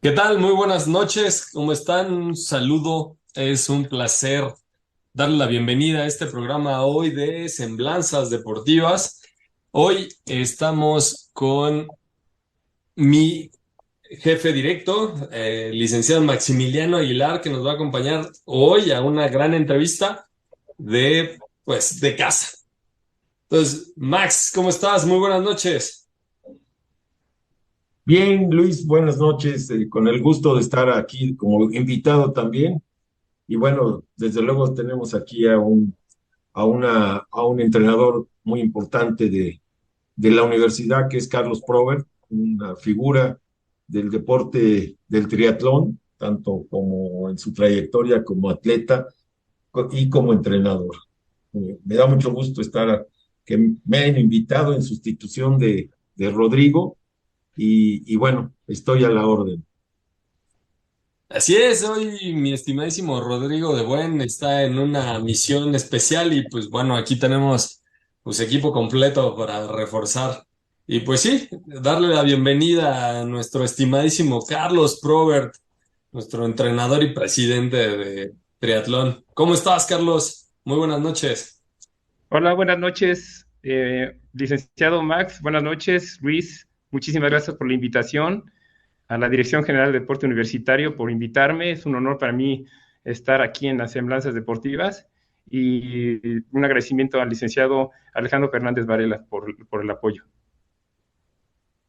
¿Qué tal? Muy buenas noches. ¿Cómo están? Un saludo. Es un placer darle la bienvenida a este programa hoy de Semblanzas Deportivas. Hoy estamos con mi jefe directo, licenciado Maximiliano Aguilar, que nos va a acompañar hoy a una gran entrevista de casa. Entonces, Max, ¿cómo estás? Muy buenas noches. Bien, Luis, buenas noches. Con el gusto de estar aquí como invitado también. Y bueno, desde luego tenemos aquí a un entrenador muy importante de la universidad, que es Carlos Prover, una figura del deporte del triatlón, tanto como en su trayectoria como atleta y como entrenador. Me da mucho gusto que me hayan invitado en sustitución de Rodrigo y bueno, estoy a la orden. Así es, hoy mi estimadísimo Rodrigo de Buen está en una misión especial y pues bueno, aquí tenemos pues equipo completo para reforzar. Y pues sí, darle la bienvenida a nuestro estimadísimo Carlos Probert, nuestro entrenador y presidente de triatlón. ¿Cómo estás, Carlos? Muy buenas noches. Hola, buenas noches, licenciado Max. Buenas noches, Luis. Muchísimas gracias por la invitación. A la Dirección General de Deporte Universitario por invitarme. Es un honor para mí estar aquí en las Semblanzas Deportivas y un agradecimiento al licenciado Alejandro Fernández Varela por el apoyo.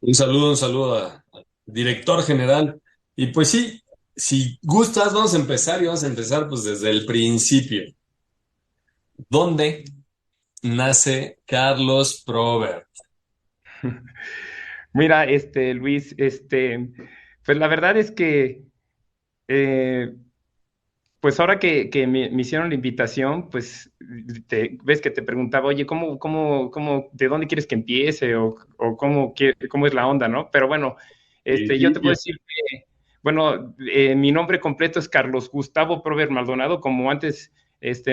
Un saludo al director general. Y pues sí, si gustas, vamos a empezar y vamos a empezar pues desde el principio. ¿Dónde nace Carlos Probert? Mira, Luis, pues la verdad es que eh, pues ahora que me hicieron la invitación, pues ves que te preguntaba, oye, ¿de dónde quieres que empiece? O cómo es la onda, ¿no? Pero bueno, yo te puedo Y decir que, bueno, mi nombre completo es Carlos Gustavo Prover Maldonado, como antes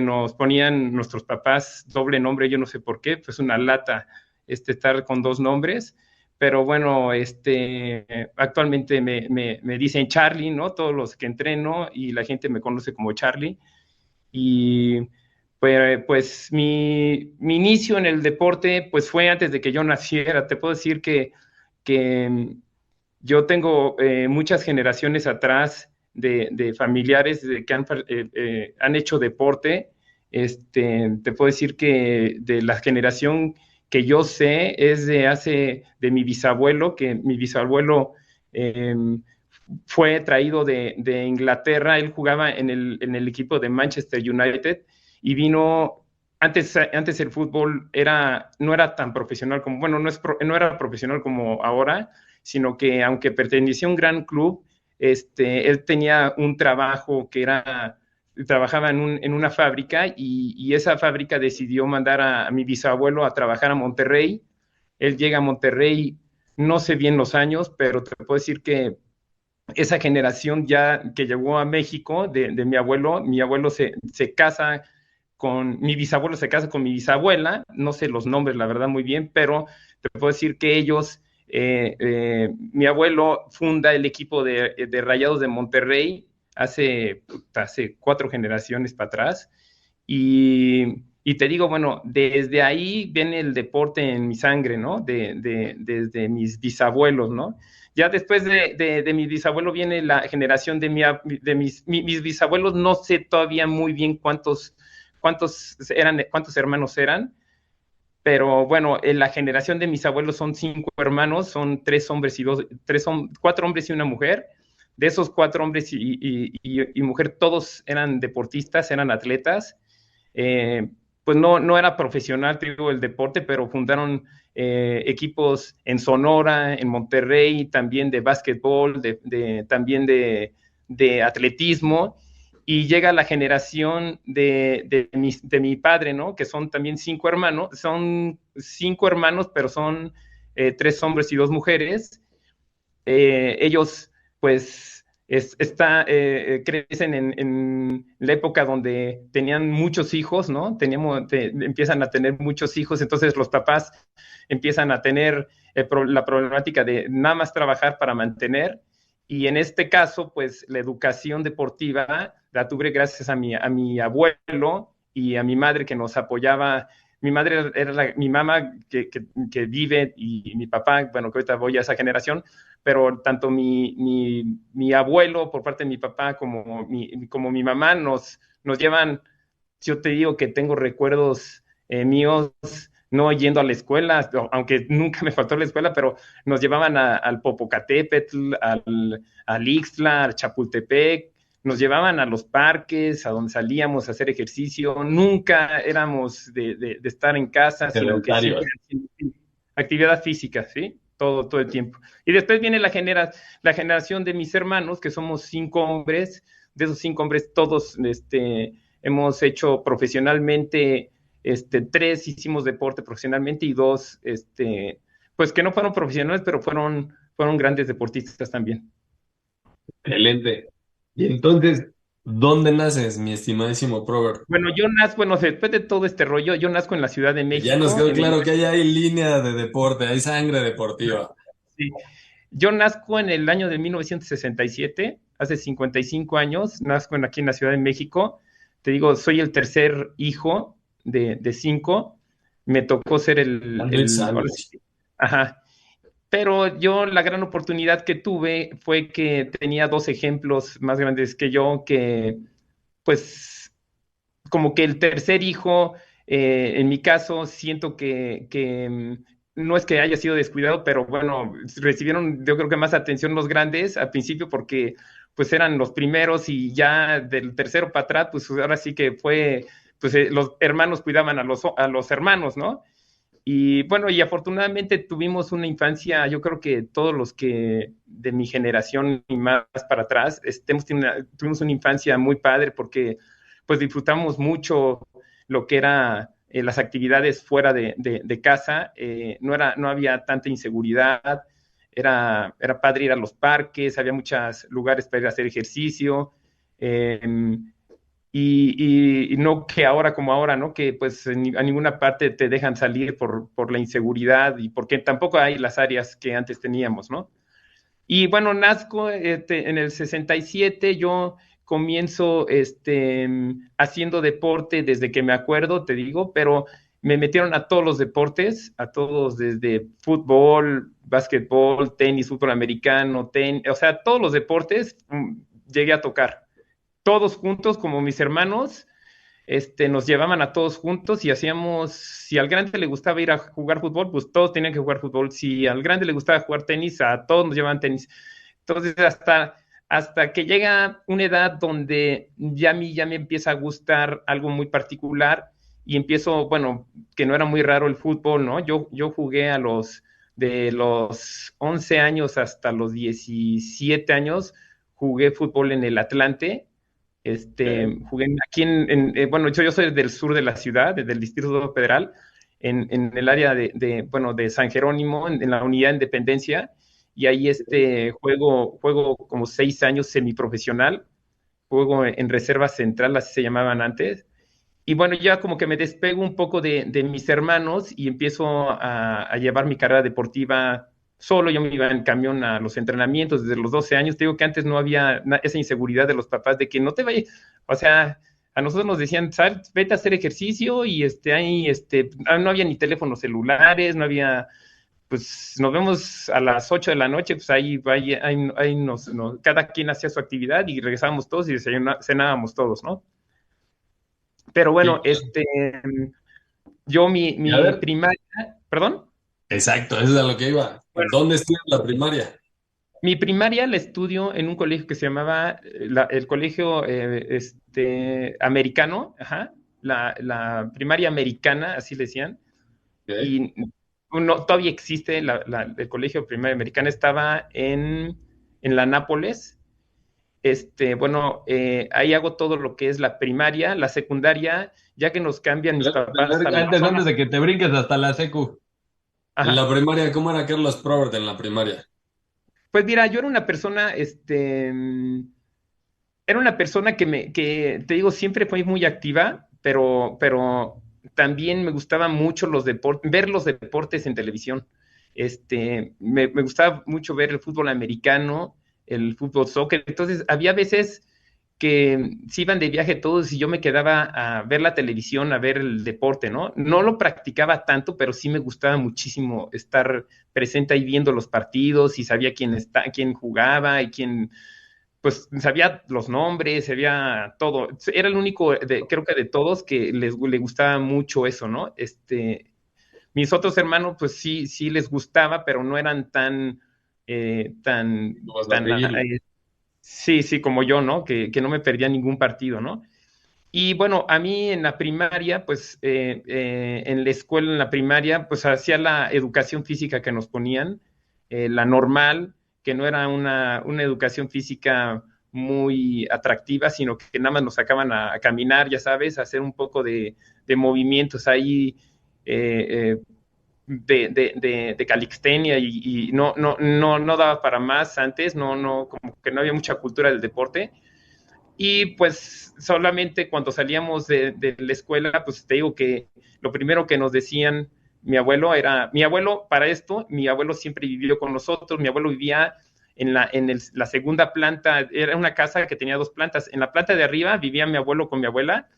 nos ponían nuestros papás doble nombre, yo no sé por qué, pues una lata estar con dos nombres. Pero bueno, actualmente me dicen Charlie, ¿no? Todos los que entreno y la gente me conoce como Charlie. Y pues mi inicio en el deporte pues fue antes de que yo naciera. Te puedo decir que yo tengo muchas generaciones atrás de familiares que han hecho deporte. Te puedo decir que de la generación que yo sé es de mi bisabuelo, que mi bisabuelo eh, fue traído de Inglaterra. Él jugaba en el equipo de Manchester United y vino. Antes el fútbol no era tan profesional como, bueno, no era profesional como ahora, sino que aunque pertenecía a un gran club, él tenía un trabajo trabajaba en una fábrica y esa fábrica decidió mandar a mi bisabuelo a trabajar a Monterrey. Él llega a Monterrey, no sé bien los años, pero te puedo decir que esa generación ya que llegó a México de mi abuelo se casa mi bisabuelo se casa con mi bisabuela, no sé los nombres, la verdad, muy bien, pero te puedo decir que mi abuelo funda el equipo de Rayados de Monterrey hace 4 generaciones para atrás. Y te digo, bueno, desde ahí viene el deporte en mi sangre, ¿no? Desde mis bisabuelos, ¿no? Ya después de mi bisabuelo viene la generación mis bisabuelos. No sé todavía muy bien cuántos hermanos eran, pero bueno, en la generación de mis abuelos son 5 hermanos, son 3 hombres cuatro hombres y una mujer. De esos 4 hombres y mujer, todos eran deportistas, eran atletas. Eh, pues no era profesional, te digo, el deporte, pero fundaron equipos en Sonora, en Monterrey, también de básquetbol, también de atletismo. Y llega la generación de mi padre, ¿no? Que son también 5 hermanos, pero son 3 hombres y 2 mujeres. Ellos, pues, crecen en la época donde tenían muchos hijos, ¿no? Empiezan a tener muchos hijos, entonces los papás empiezan a tener la problemática de nada más trabajar para mantener. Y en este caso, pues la educación deportiva la tuve gracias a mi abuelo y a mi madre que nos apoyaba. Mi madre era mi mamá que vive y mi papá, bueno, que ahorita voy a esa generación, pero tanto mi abuelo por parte de mi papá como mi mamá nos llevan, yo te digo que tengo recuerdos míos no yendo a la escuela, aunque nunca me faltó la escuela, pero nos llevaban al Popocatépetl, al Ixtla, al Chapultepec, nos llevaban a los parques, a donde salíamos a hacer ejercicio, nunca éramos de estar en casa, sino que siempre actividad física, ¿sí? Todo el tiempo. Y después viene la generación de mis hermanos, que somos 5 hombres, de esos 5 hombres todos hemos hecho profesionalmente, 3 hicimos deporte profesionalmente y 2, pues que no fueron profesionales, pero fueron grandes deportistas también. Excelente. Y entonces, ¿dónde naces, mi estimadísimo Prover? Bueno, después de todo este rollo, yo nazco en la Ciudad de Ya nos México. quedó claro que hay línea de deporte, hay sangre deportiva. Sí. Yo nazco en el año de 1967, hace 55 años, nazco aquí en la Ciudad de México. Te digo, soy el tercer hijo de 5. Me tocó ser Ajá. Pero yo la gran oportunidad que tuve fue que tenía 2 ejemplos más grandes que yo, que pues como que el tercer hijo, en mi caso, siento que no es que haya sido descuidado, pero bueno, recibieron yo creo que más atención los grandes al principio porque pues eran los primeros y ya del tercero para atrás, pues ahora sí que fue, pues los hermanos cuidaban a los hermanos, ¿no? Y bueno, y afortunadamente tuvimos una infancia, yo creo que todos los que de mi generación y más para atrás, tuvimos una infancia muy padre porque pues disfrutamos mucho lo que era las actividades fuera de casa, no había tanta inseguridad, era padre ir a los parques, había muchos lugares para ir a hacer ejercicio, eh, y no que ahora como ahora, ¿no? Que pues a ninguna parte te dejan salir por la inseguridad y porque tampoco hay las áreas que antes teníamos, ¿no? Y bueno, nazco en el 67, yo comienzo haciendo deporte desde que me acuerdo, te digo, pero me metieron a todos los deportes, a todos desde fútbol, básquetbol, tenis, fútbol americano, o sea, todos los deportes llegué a tocar todos juntos como mis hermanos, nos llevaban a todos juntos y hacíamos, si al grande le gustaba ir a jugar fútbol, pues todos tenían que jugar fútbol, si al grande le gustaba jugar tenis, a todos nos llevaban tenis. Entonces hasta que llega una edad donde ya a mí ya me empieza a gustar algo muy particular y empiezo, bueno, que no era muy raro el fútbol, ¿no? Yo jugué de los 11 años hasta los 17 años, jugué fútbol en el Atlante. Jugué aquí bueno, yo soy del sur de la ciudad, del Distrito Federal, en el área bueno, de San Jerónimo, en la Unidad de Independencia, y ahí juego como 6 años semiprofesional, juego en Reserva Central, así se llamaban antes, y bueno, ya como que me despego un poco de mis hermanos y empiezo a llevar mi carrera deportiva solo. Yo me iba en camión a los entrenamientos desde los 12 años. Te digo que antes no había esa inseguridad de los papás de que no te vayas, o sea, a nosotros nos decían, sal, vete a hacer ejercicio y ahí, no había ni teléfonos celulares, no había, pues nos vemos a las 8 de la noche, pues ahí cada quien hacía su actividad y regresábamos todos y cenábamos todos, ¿no? Pero bueno, yo mi primaria, ¿perdón? Exacto, eso es a lo que iba. Bueno, ¿Dónde estudias la primaria? mi primaria la estudio en un colegio que se llamaba el colegio americano, ajá, la primaria americana, así le decían, Okay. y todavía existe el colegio primaria americana, estaba en la Nápoles. Bueno, ahí hago todo lo que es la primaria, la secundaria, ya que nos cambian mis papás. Antes de que te brinques hasta la secu. En la Ajá. primaria, ¿cómo era Carlos Probert en la primaria? Pues mira, yo era una persona, era una persona que te digo, siempre fue muy activa, pero también me gustaba mucho ver los deportes en televisión. Me gustaba mucho ver el fútbol americano, el fútbol, soccer. Entonces, había veces que se iban de viaje todos y yo me quedaba a ver la televisión, a ver el deporte, ¿no? No lo practicaba tanto, pero sí me gustaba muchísimo estar presente ahí viendo los partidos y sabía quién jugaba y quién, pues sabía los nombres, sabía todo. Era el único, creo que de todos, que le gustaba mucho eso, ¿no? Mis otros hermanos, pues sí les gustaba, pero no eran No vas a seguirlo. sí, como yo, ¿no? Que no me perdía ningún partido, ¿no? Y bueno, a mí en la primaria, pues en la escuela, en la primaria, pues hacía la educación física que nos ponían, la normal, que no era una educación física muy atractiva, sino que nada más nos sacaban a caminar, ya sabes, a hacer un poco de movimientos ahí de calixtenia y no daba para más antes, como que no había mucha cultura del deporte. Y pues solamente cuando salíamos de la escuela, pues te digo que lo primero que nos decían mi abuelo para esto, mi abuelo siempre vivió con nosotros, mi abuelo vivía la segunda planta, era una casa que tenía dos plantas, en la planta de arriba vivía mi abuelo con mi abuela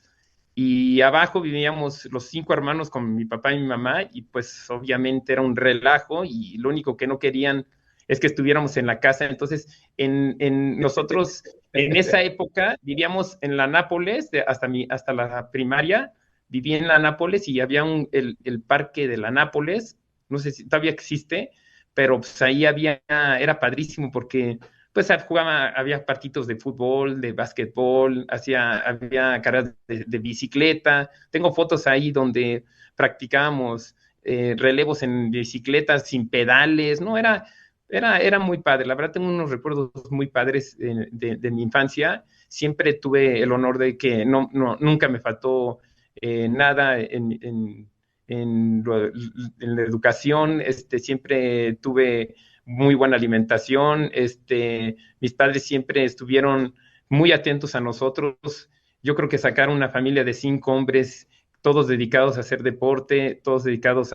y abajo vivíamos los 5 hermanos con mi papá y mi mamá y pues obviamente era un relajo y lo único que no querían es que estuviéramos en la casa. Entonces, nosotros en esa época vivíamos en la Nápoles, hasta la primaria, viví en la Nápoles y había el parque de la Nápoles, no sé si todavía existe, pero pues ahí era padrísimo porque pues había partidos de fútbol, de básquetbol, había carreras de bicicleta. Tengo fotos ahí donde practicábamos relevos en bicicletas sin pedales, ¿no? Era muy padre. La verdad tengo unos recuerdos muy padres de mi infancia. Siempre tuve el honor de que nunca me faltó nada en la educación. Siempre tuve muy buena alimentación, mis padres siempre estuvieron muy atentos a nosotros. Yo creo que sacar una familia de 5 hombres, todos dedicados a hacer deporte, todos dedicados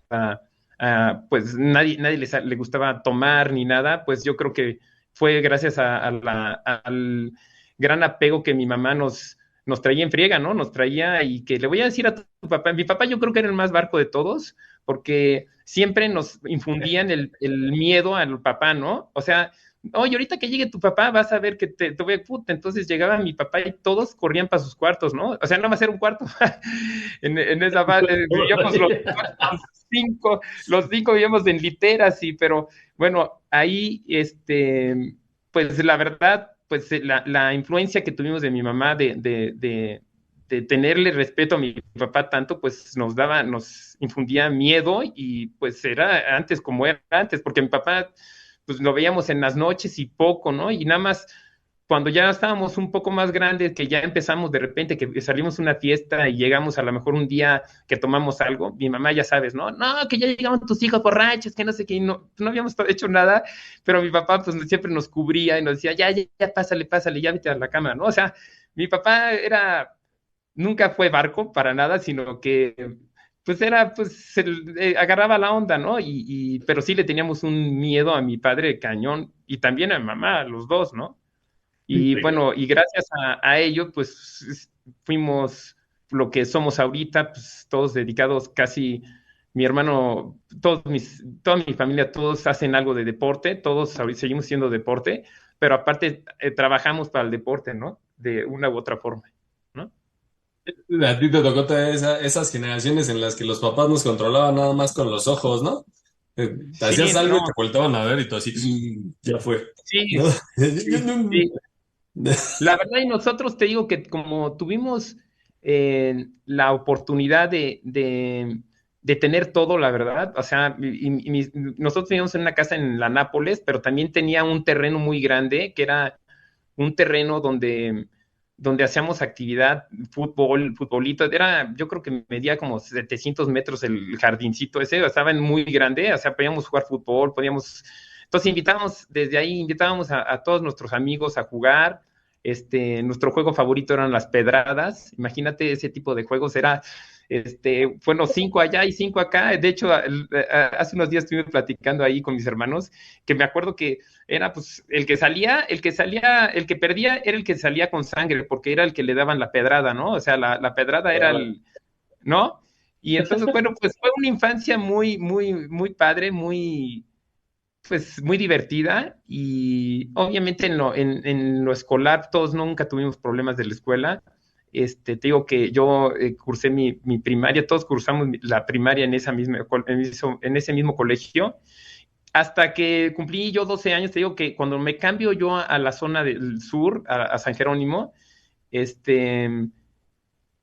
pues nadie le gustaba tomar ni nada, pues yo creo que fue gracias al gran apego que mi mamá nos traía en friega, ¿no? Nos traía y que le voy a decir a tu papá, mi papá yo creo que era el más barco de todos, porque siempre nos infundían el miedo al papá, ¿no? O sea, oye, ahorita que llegue tu papá vas a ver que te voy a puta. Entonces llegaba mi papá y todos corrían para sus cuartos, ¿no? O sea, nada más era un cuarto. en esa base vivíamos los cinco vivíamos en literas, sí, pero bueno, ahí, pues la verdad, pues la influencia que tuvimos de mi mamá de tenerle respeto a mi papá tanto, pues nos infundía miedo y pues era antes como era antes, porque mi papá, pues lo veíamos en las noches y poco, ¿no? Y nada más cuando ya estábamos un poco más grandes, que ya empezamos de repente, que salimos a una fiesta y llegamos a lo mejor un día que tomamos algo, mi mamá ya sabes, ¿no? No, que ya llegaron tus hijos borrachos, que no sé qué, no habíamos hecho nada, pero mi papá pues siempre nos cubría y nos decía, ya, pásale, ya vete a la cama, ¿no? O sea, mi papá nunca fue barco para nada, sino que pues agarraba la onda, ¿no? Pero sí le teníamos un miedo a mi padre cañón y también a mi mamá, a los dos, ¿no? Y bueno, y gracias a ello, pues fuimos lo que somos ahorita, pues todos dedicados casi, mi hermano, toda mi familia, todos hacen algo de deporte, todos seguimos siendo deporte, pero aparte trabajamos para el deporte, ¿no? De una u otra forma, ¿no? A ti te tocó tener esas generaciones en las que los papás nos controlaban nada más con los ojos, ¿no? Hacías Sí, algo y te no, volteaban a ver y tú así, ya fue, ¿no? sí, sí. La verdad, y nosotros te digo que como tuvimos la oportunidad de tener todo, la verdad, o sea, nosotros vivíamos en una casa en la Nápoles, pero también tenía un terreno muy grande, que era un terreno donde hacíamos actividad, futbolito, yo creo que medía como 700 metros el jardincito ese, estaba muy grande, o sea, podíamos jugar fútbol, entonces invitábamos a todos nuestros amigos a jugar. Nuestro juego favorito eran las pedradas. Imagínate ese tipo de juegos, Fueron 5 allá y 5 acá. De hecho, hace unos días estuve platicando ahí con mis hermanos, que me acuerdo que era pues el que perdía era el que salía con sangre, porque era el que le daban la pedrada, ¿no? O sea, la pedrada era ¿no? Y entonces, bueno, pues fue una infancia muy, muy, muy padre, pues muy divertida, y obviamente en lo escolar todos nunca tuvimos problemas de la escuela. Te digo que yo cursé mi primaria, todos cursamos la primaria en ese mismo colegio, hasta que cumplí yo 12 años. Te digo que cuando me cambio yo a la zona del sur, a San Jerónimo, este,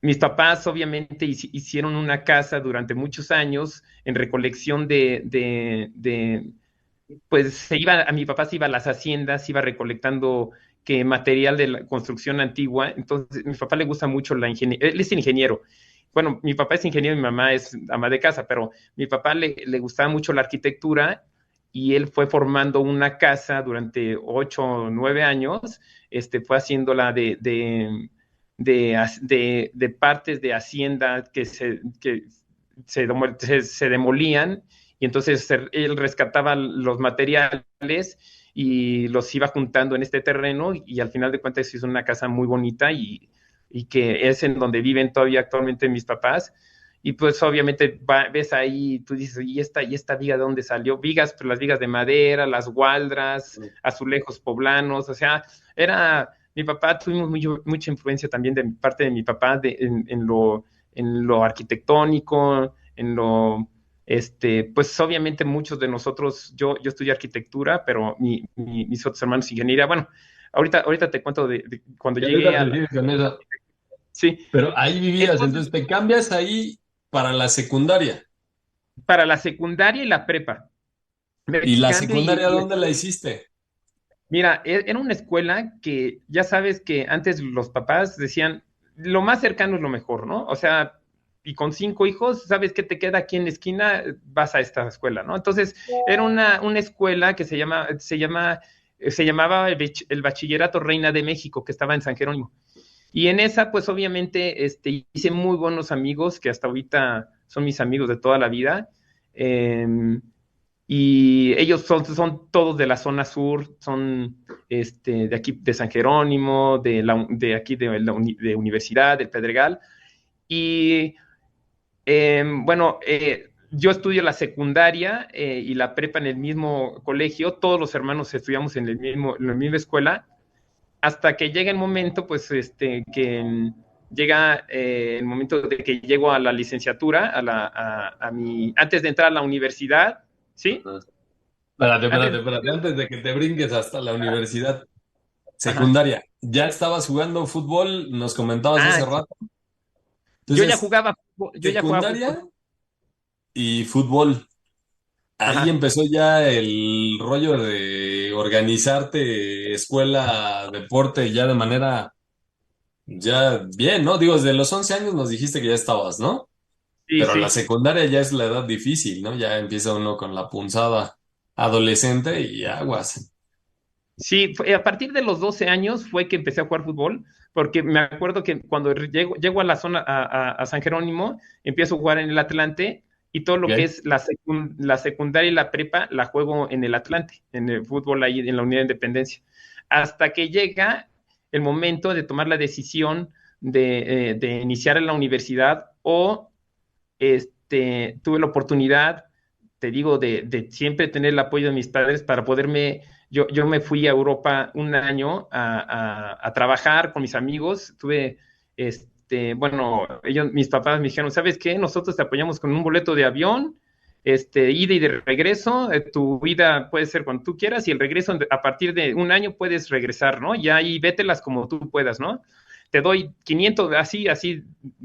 mis papás obviamente hicieron una casa durante muchos años en recolección pues mi papá se iba a las haciendas, iba recolectando que material de la construcción antigua. Entonces, mi papá le gusta mucho la ingeniería, él es ingeniero. Bueno, mi papá es ingeniero y mi mamá es ama de casa, pero mi papá le gustaba mucho la arquitectura, y él fue formando una casa durante 8 o 9 años. Fue haciéndola de partes de hacienda que se demolían, y entonces él rescataba los materiales y los iba juntando en este terreno, y al final de cuentas se hizo una casa muy bonita, y que es en donde viven todavía actualmente mis papás. Y pues obviamente ves ahí, tú dices, ¿y esta viga de dónde salió? Vigas, pues las vigas de madera, las gualdras, azulejos poblanos. O sea, mi papá, tuvimos mucha influencia también de parte de mi papá en lo arquitectónico, pues obviamente muchos de nosotros, yo estudié arquitectura, pero mis otros hermanos ingeniería. Bueno, ahorita te cuento de cuando llegué a la... Con eso. Sí. Pero ahí vivías, entonces te cambias ahí para la secundaria. Para la secundaria y la prepa. ¿Y la Cambio secundaria dónde la hiciste? Mira, era una escuela que ya sabes que antes los papás decían, lo más cercano es lo mejor, ¿no? O sea, y con 5 hijos, ¿sabes qué te queda aquí en la esquina? Vas a esta escuela, ¿no? Entonces, era una escuela que se llamaba el Bachillerato Reina de México, que estaba en San Jerónimo. Y en esa, pues obviamente, hice muy buenos amigos, que hasta ahorita son mis amigos de toda la vida. Y ellos son todos de la zona sur, son de aquí, de San Jerónimo, de aquí de Universidad, del Pedregal. Y bueno, yo estudio la secundaria y la prepa en el mismo colegio. Todos los hermanos estudiamos en la misma escuela, hasta que llega el momento, pues, que llega el momento de que llego a la licenciatura, antes de entrar a la universidad, ¿sí? Espérate, antes de que te brinques hasta la universidad Ajá. secundaria, ¿ya estabas jugando fútbol? Nos comentabas hace Sí. rato. Yo ya Entonces, jugaba fútbol, yo ya jugaba fútbol. secundaria y fútbol. Ahí Ajá. empezó ya el rollo de organizarte escuela, deporte, ya de manera, ya bien, ¿no? Digo, desde los 11 años nos dijiste que ya estabas, ¿no? Sí, Pero la sí. secundaria ya es la edad difícil, ¿no? Ya empieza uno con la punzada adolescente y aguas. Sí, a partir de los 12 años fue que empecé a jugar fútbol, porque me acuerdo que cuando llego a la zona, a San Jerónimo, empiezo a jugar en el Atlante, y todo lo que ¿Ok? es la secundaria y la prepa la juego en el Atlante, en el fútbol ahí en la Unidad de Independencia. Hasta que llega el momento de tomar la decisión de iniciar en la universidad, o tuve la oportunidad, te digo, de siempre tener el apoyo de mis padres para poderme. Yo me fui a Europa un año a trabajar con mis amigos. Bueno, mis papás me dijeron, ¿sabes qué? Nosotros te apoyamos con un boleto de avión, ida y de regreso. Tu vida puede ser cuando tú quieras, y el regreso a partir de un año puedes regresar, ¿no? Ya, y vételas como tú puedas, ¿no? Te doy 500, así,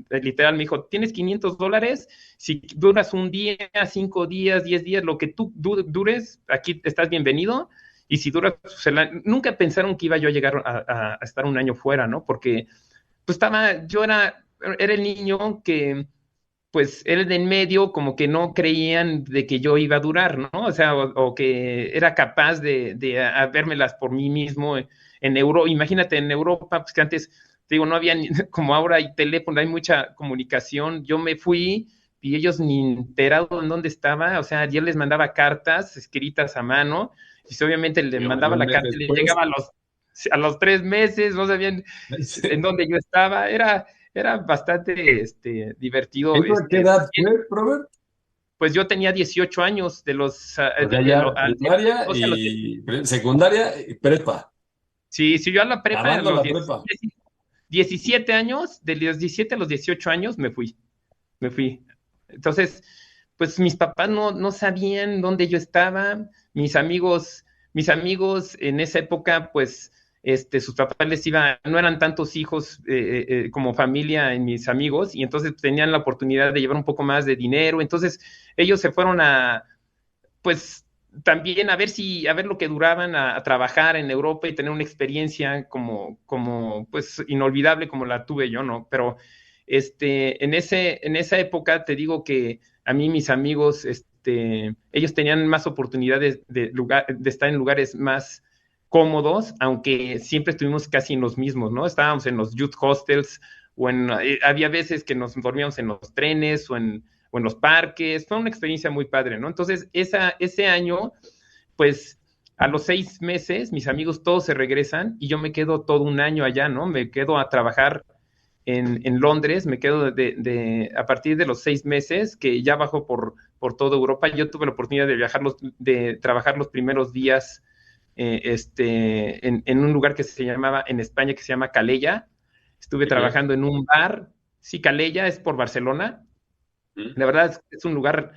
literal, me dijo, tienes $500, si duras un día, 5 días, 10 días, lo que tú dures, aquí estás bienvenido. Y si duras, pues, nunca pensaron que iba yo a llegar a estar un año fuera, ¿no? Porque pues yo era el niño que, pues, era el de en medio, como que no creían de que yo iba a durar, ¿no? O sea, o que era capaz de vérmelas por mí mismo en Europa. Imagínate, en Europa, pues que antes te digo, no había, como ahora hay teléfono, hay mucha comunicación. Yo me fui y ellos ni enterados en dónde estaba, o sea, yo les mandaba cartas escritas a mano, y obviamente les Y mandaba un la mes carta y les llegaba después. a los 3 meses, no sabían en dónde yo estaba. Era bastante divertido. ¿Eso a qué edad fue, Robert? Pues yo tenía 18 años de los, O sea, ya de los primaria 12 a los 10. y secundaria y prepa. Sí, sí, yo a la prepa, a Acabando los la prepa. 17 años, de los 17 a los 18 años me fui. Entonces, pues mis papás no sabían dónde yo estaba, mis amigos en esa época, pues, sus papás no eran tantos hijos como familia en mis amigos, y entonces tenían la oportunidad de llevar un poco más de dinero. Entonces ellos se fueron pues, también a ver lo que duraban a trabajar en Europa y tener una experiencia pues, inolvidable como la tuve yo, ¿no? Pero, en esa época te digo que a mí mis amigos, ellos tenían más oportunidades de estar en lugares más cómodos, aunque siempre estuvimos casi en los mismos, ¿no? Estábamos en los youth hostels, había veces que nos dormíamos en los trenes o en los parques. Fue una experiencia muy padre, ¿no? Entonces, ese año, pues, a los 6 meses, mis amigos todos se regresan y yo me quedo todo un año allá, ¿no? Me quedo a trabajar en Londres, me quedo a partir de los 6 meses, que ya bajo por toda Europa. Yo tuve la oportunidad de trabajar los primeros días en un lugar que se llamaba, en España, que se llama Calella. Estuve Ok. trabajando en un bar. Sí, Calella es por Barcelona. Mm. La verdad es un lugar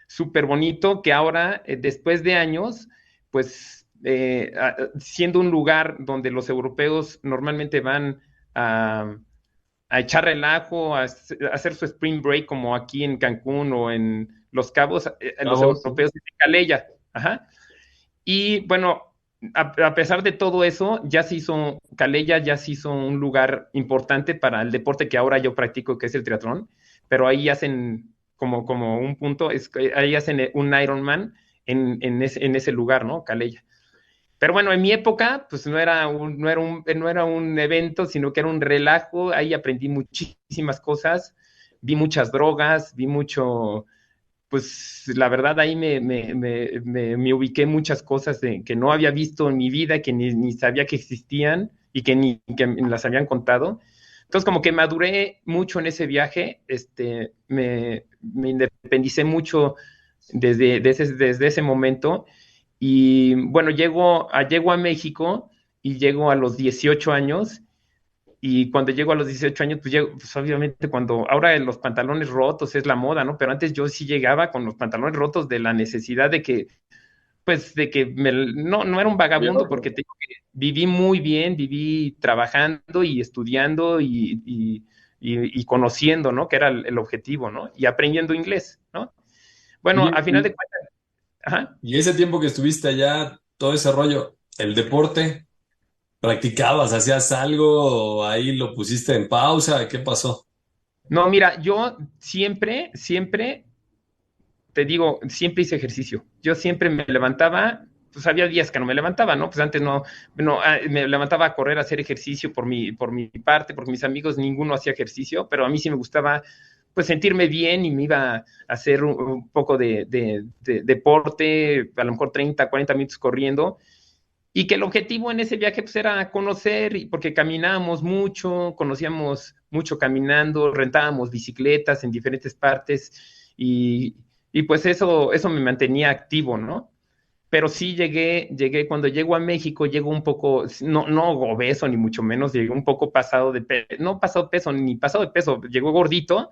súper bonito que ahora, después de años, pues, siendo un lugar donde los europeos normalmente van a echar relajo, a hacer su spring break, como aquí en Cancún o en Los Cabos, los Chavos, sí. europeos en Calella. Ajá. Y bueno, a pesar de todo eso, Calella ya se hizo un lugar importante para el deporte que ahora yo practico, que es el triatlón. Pero ahí hacen como un punto, ahí hacen un Ironman en ese lugar, ¿no? Calella. Pero bueno, en mi época, pues no era un evento, sino que era un relajo. Ahí aprendí muchísimas cosas, vi muchas drogas, vi mucho, pues la verdad ahí me ubiqué muchas cosas que no había visto en mi vida, que ni sabía que existían y que ni que me las habían contado. Entonces, como que maduré mucho en ese viaje. Me independicé mucho desde ese momento. Y bueno, llego a México y llego a los 18 años. Y cuando llego a los 18 años, pues llego, pues obviamente ahora los pantalones rotos es la moda, ¿no? Pero antes yo sí llegaba con los pantalones rotos de la necesidad no era un Bien, vagabundo, otro. porque te digo que viví muy bien, viví trabajando y estudiando y conociendo, ¿no? Que era el objetivo, ¿no? Y aprendiendo inglés, ¿no? Bueno, Oye, a final de cuentas, ajá. y ese tiempo que estuviste allá, todo ese rollo, el deporte, ¿practicabas, hacías algo o ahí lo pusiste en pausa? ¿Qué pasó? No, mira, yo siempre te digo, siempre hice ejercicio. Yo siempre me levantaba, pues había días que no me levantaba, ¿no? Pues antes no, me levantaba a correr, a hacer ejercicio por mi parte, porque mis amigos ninguno hacía ejercicio, pero a mí sí me gustaba, pues, sentirme bien, y me iba a hacer un poco de deporte, a lo mejor 30, 40 minutos corriendo. Y que el objetivo en ese viaje, pues, era conocer, porque caminábamos mucho, conocíamos mucho caminando, rentábamos bicicletas en diferentes partes, y pues eso me mantenía activo, ¿no? Pero sí cuando llego a México, llego un poco, no obeso ni mucho menos, llegué un poco pasado de peso, no pasado de peso, ni pasado de peso, llegó gordito.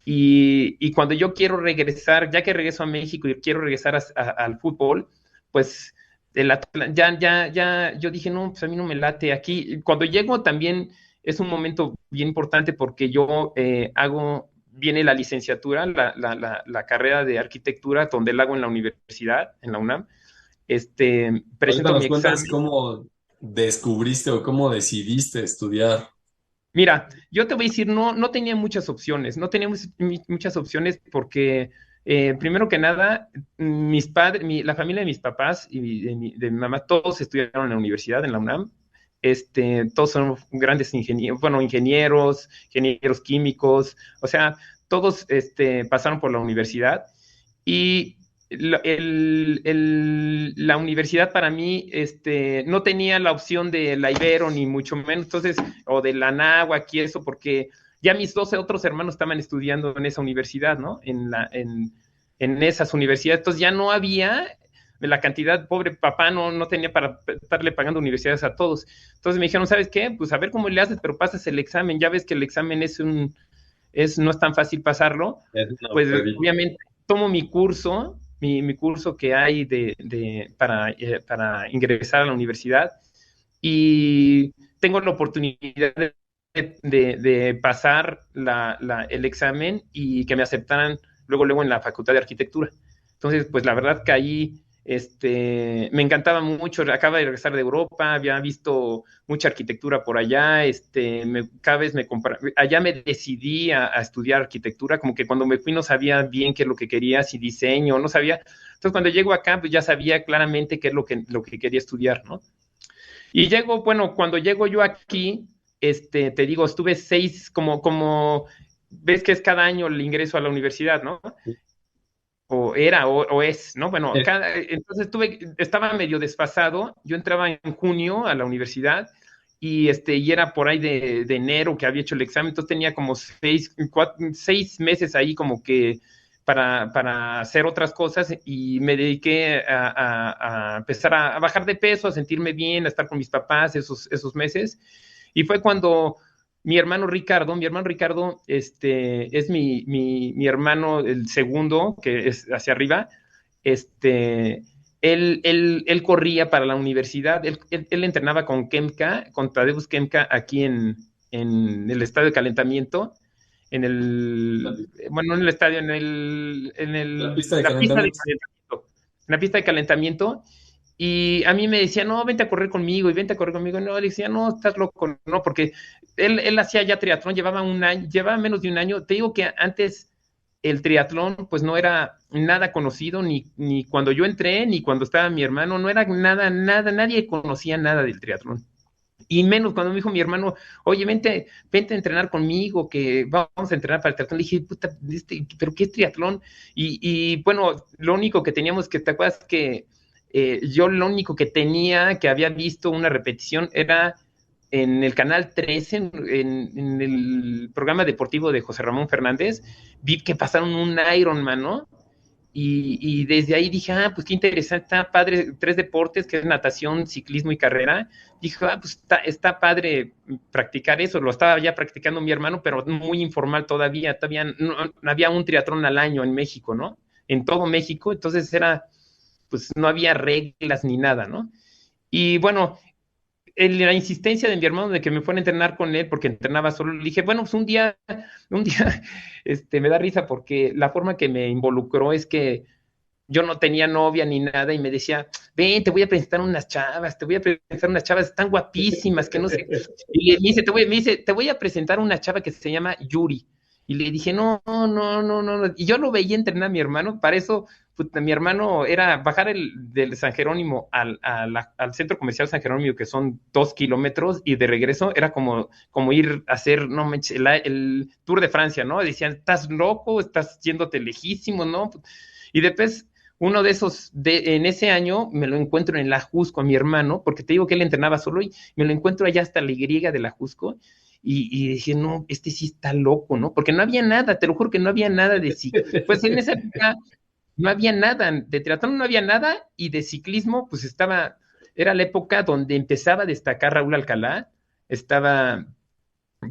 Y cuando yo quiero regresar, ya que regreso a México y quiero regresar al fútbol, pues yo dije, no, pues a mí no me late aquí. Cuando llego también es un momento bien importante, porque yo viene la licenciatura, la carrera de arquitectura, donde la hago en la universidad, en la UNAM. Ahorita Presento mi nos cuentas examen. cómo descubriste o cómo decidiste estudiar. Mira, yo te voy a decir, no tenía muchas opciones, no tenía muchas opciones, porque, primero que nada, la familia de mis papás y de mi mamá, todos estudiaron en la universidad, en la UNAM. todos son grandes ingenieros químicos, o sea, todos pasaron por la universidad y la universidad para mí no tenía la opción de la Ibero ni mucho menos, entonces, o de la Anáhuac y eso, porque ya mis 12 otros hermanos estaban estudiando en esa universidad, ¿no? En esas universidades, entonces ya no había la cantidad, pobre papá no tenía para estarle pagando universidades a todos. Entonces me dijeron, ¿sabes qué? Pues a ver cómo le haces, pero pasas el examen, ya ves que el examen no es tan fácil pasarlo, pues obviamente tomo mi curso, mi curso que hay para ingresar a la universidad y tengo la oportunidad de pasar el examen y que me aceptaran luego en la Facultad de Arquitectura. Entonces, pues la verdad que ahí me encantaba mucho, acaba de regresar de Europa, había visto mucha arquitectura por allá, cada vez allá me decidí a estudiar arquitectura, como que cuando me fui no sabía bien qué es lo que quería, si diseño, no sabía. Entonces cuando llego acá, pues ya sabía claramente qué es lo que quería estudiar, ¿no? Y cuando llego yo aquí, te digo, estuve 6, como ves que es cada año el ingreso a la universidad, ¿no? O es, ¿no? Bueno, entonces estaba medio desfasado, yo entraba en junio a la universidad y era por ahí de enero que había hecho el examen, entonces tenía como 6 meses ahí como que para hacer otras cosas y me dediqué a empezar a bajar de peso, a sentirme bien, a estar con mis papás esos meses. Y fue cuando mi hermano Ricardo es mi hermano, el segundo, que es hacia arriba, él corría para la universidad, él entrenaba con Tadeusz Kemka aquí en el estadio de calentamiento, no en el estadio, La pista de la pista de calentamiento. calentamiento, en la pista de calentamiento, y a mí me decía, no, vente a correr conmigo, y vente a correr conmigo, no, le decía, no, estás loco, no, porque él hacía ya triatlón, llevaba menos de un año, te digo que antes el triatlón pues no era nada conocido, ni cuando yo entré, ni cuando estaba mi hermano, no era nada, nadie conocía nada del triatlón. Y menos cuando me dijo mi hermano, oye, vente a entrenar conmigo, que vamos a entrenar para el triatlón. Le dije, puta, ¿pero qué es triatlón? Y bueno, lo único que teníamos ¿te acuerdas que yo lo único que tenía, que había visto una repetición, era en el Canal 13, en el programa deportivo de José Ramón Fernández, vi que pasaron un Ironman, ¿no? Y desde ahí dije, pues qué interesante, está padre, 3 deportes, que es natación, ciclismo y carrera. Dije, pues está padre practicar eso, lo estaba ya practicando mi hermano, pero muy informal todavía no había un triatlón al año en México, ¿no? En todo México, entonces pues no había reglas ni nada, ¿no? Y bueno, la insistencia de mi hermano de que me fuera a entrenar con él, porque entrenaba solo, le dije, bueno, pues un día, me da risa porque la forma que me involucró es que yo no tenía novia ni nada y me decía, ven, te voy a presentar unas chavas, están guapísimas, que no sé. Y me dice, te voy a presentar una chava que se llama Yuri. Y le dije, no. Y yo lo veía entrenar a mi hermano, para eso mi hermano era bajar del San Jerónimo al centro comercial San Jerónimo, que son 2 kilómetros, y de regreso era como ir a hacer, no manches, el Tour de Francia, ¿no? Decían, estás loco, estás yéndote lejísimo, ¿no? Y después, uno de esos, en ese año, me lo encuentro en la Jusco a mi hermano, porque te digo que él entrenaba solo, y me lo encuentro allá hasta la Y de la Jusco, y dije, no, sí está loco, ¿no? Porque no había nada, te lo juro que no había nada de sí. Pues en esa época no había nada, de triatlón no había nada, y de ciclismo, pues era la época donde empezaba a destacar Raúl Alcalá,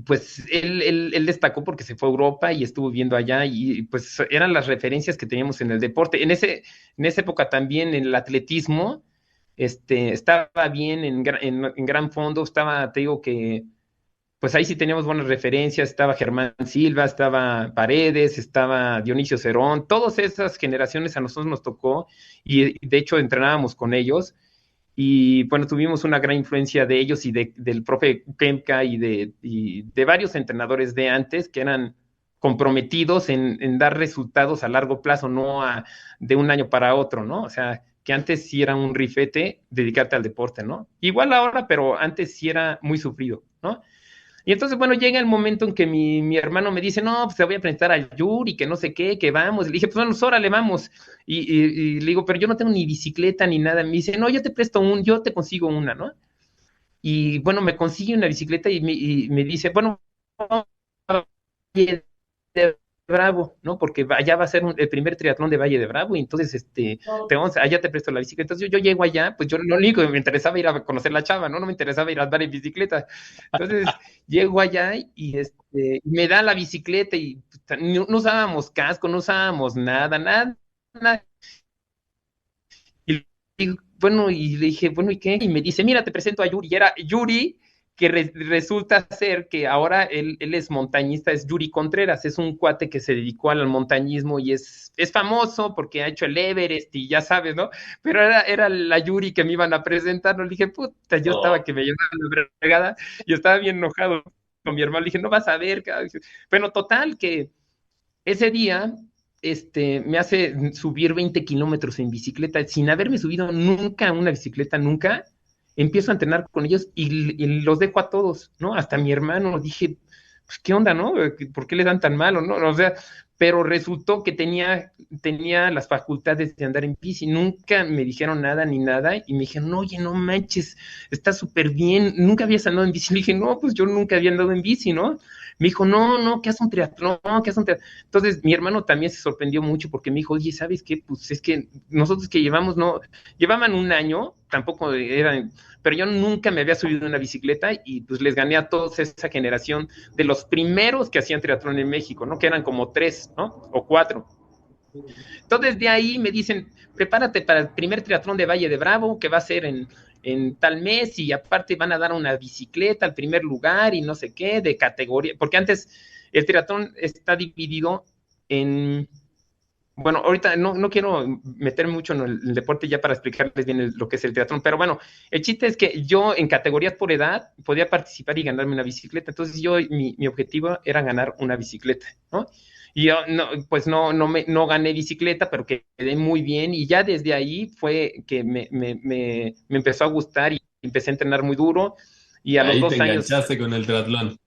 pues él destacó porque se fue a Europa y estuvo viendo allá, y pues eran las referencias que teníamos en el deporte. En esa época también en el atletismo, estaba bien en gran fondo, te digo que pues ahí sí teníamos buenas referencias, estaba Germán Silva, estaba Paredes, estaba Dionisio Cerón, todas esas generaciones a nosotros nos tocó, y de hecho entrenábamos con ellos, y bueno, tuvimos una gran influencia de ellos y del profe Kemka y de varios entrenadores de antes que eran comprometidos en dar resultados a largo plazo, no de un año para otro, ¿no? O sea, que antes sí era un rifete dedicarte al deporte, ¿no? Igual ahora, pero antes sí era muy sufrido, ¿no? Y entonces, bueno, llega el momento en que mi hermano me dice, no, pues te voy a presentar a Yuri, que no sé qué, que vamos. Y le dije, pues bueno, órale, vamos. Y le digo, pero yo no tengo ni bicicleta ni nada. Me dice, no, yo te presto yo te consigo una, ¿no? Y bueno, me consigue una bicicleta y me dice, bueno, vamos a Valle de Bravo, ¿no? Porque allá va a ser el primer triatlón de Valle de Bravo, y entonces, allá te presto la bicicleta. Entonces yo llego allá, pues yo lo único que me interesaba ir a conocer la chava, ¿no? No me interesaba ir a andar en bicicleta. Entonces llego allá y me da la bicicleta y no usábamos casco, no usábamos nada. Y bueno, y le dije, bueno, ¿y qué? Y me dice, mira, te presento a Yuri. Y era Yuri, que resulta ser que ahora él es montañista, es Yuri Contreras, es un cuate que se dedicó al montañismo y es famoso porque ha hecho el Everest y ya sabes, ¿no? Pero era la Yuri que me iban a presentar, ¿no? Le dije, puta, yo estaba que me llevaba la fregada y estaba bien enojado con mi hermano. Le dije, no vas a ver. Bueno, total, que ese día me hace subir 20 kilómetros en bicicleta, sin haberme subido nunca a una bicicleta, nunca. Empiezo a entrenar con ellos y los dejo a todos, ¿no? Hasta mi hermano, dije, pues, ¿qué onda, no? ¿Por qué le dan tan malo, no? O sea, pero resultó que tenía las facultades de andar en bici, nunca me dijeron nada ni nada, y me dijeron, oye, no manches, está súper bien, nunca habías andado en bici. Le dije, no, pues yo nunca había andado en bici, ¿no? Me dijo, no, que hace un triatlón, que hace un triatlón. Entonces, mi hermano también se sorprendió mucho porque me dijo, oye, ¿sabes qué? Pues es que nosotros que llevaban un año, tampoco eran, pero yo nunca me había subido a una bicicleta y pues les gané a todos esa generación de los primeros que hacían triatlón en México, ¿no? Que eran como 3, ¿no? O 4. Entonces, de ahí me dicen, prepárate para el primer triatlón de Valle de Bravo, que va a ser en tal mes, y aparte van a dar una bicicleta al primer lugar y no sé qué, de categoría, porque antes el triatlón está dividido en, bueno, ahorita no quiero meterme mucho en el deporte ya para explicarles bien lo que es el triatlón, pero bueno, el chiste es que yo en categorías por edad podía participar y ganarme una bicicleta. Entonces mi objetivo era ganar una bicicleta, ¿no? Y yo pues no gané bicicleta, pero quedé muy bien, y ya desde ahí fue que me empezó a gustar y empecé a entrenar muy duro, y a los Ahí te 2 años, enganchaste con el triatlón.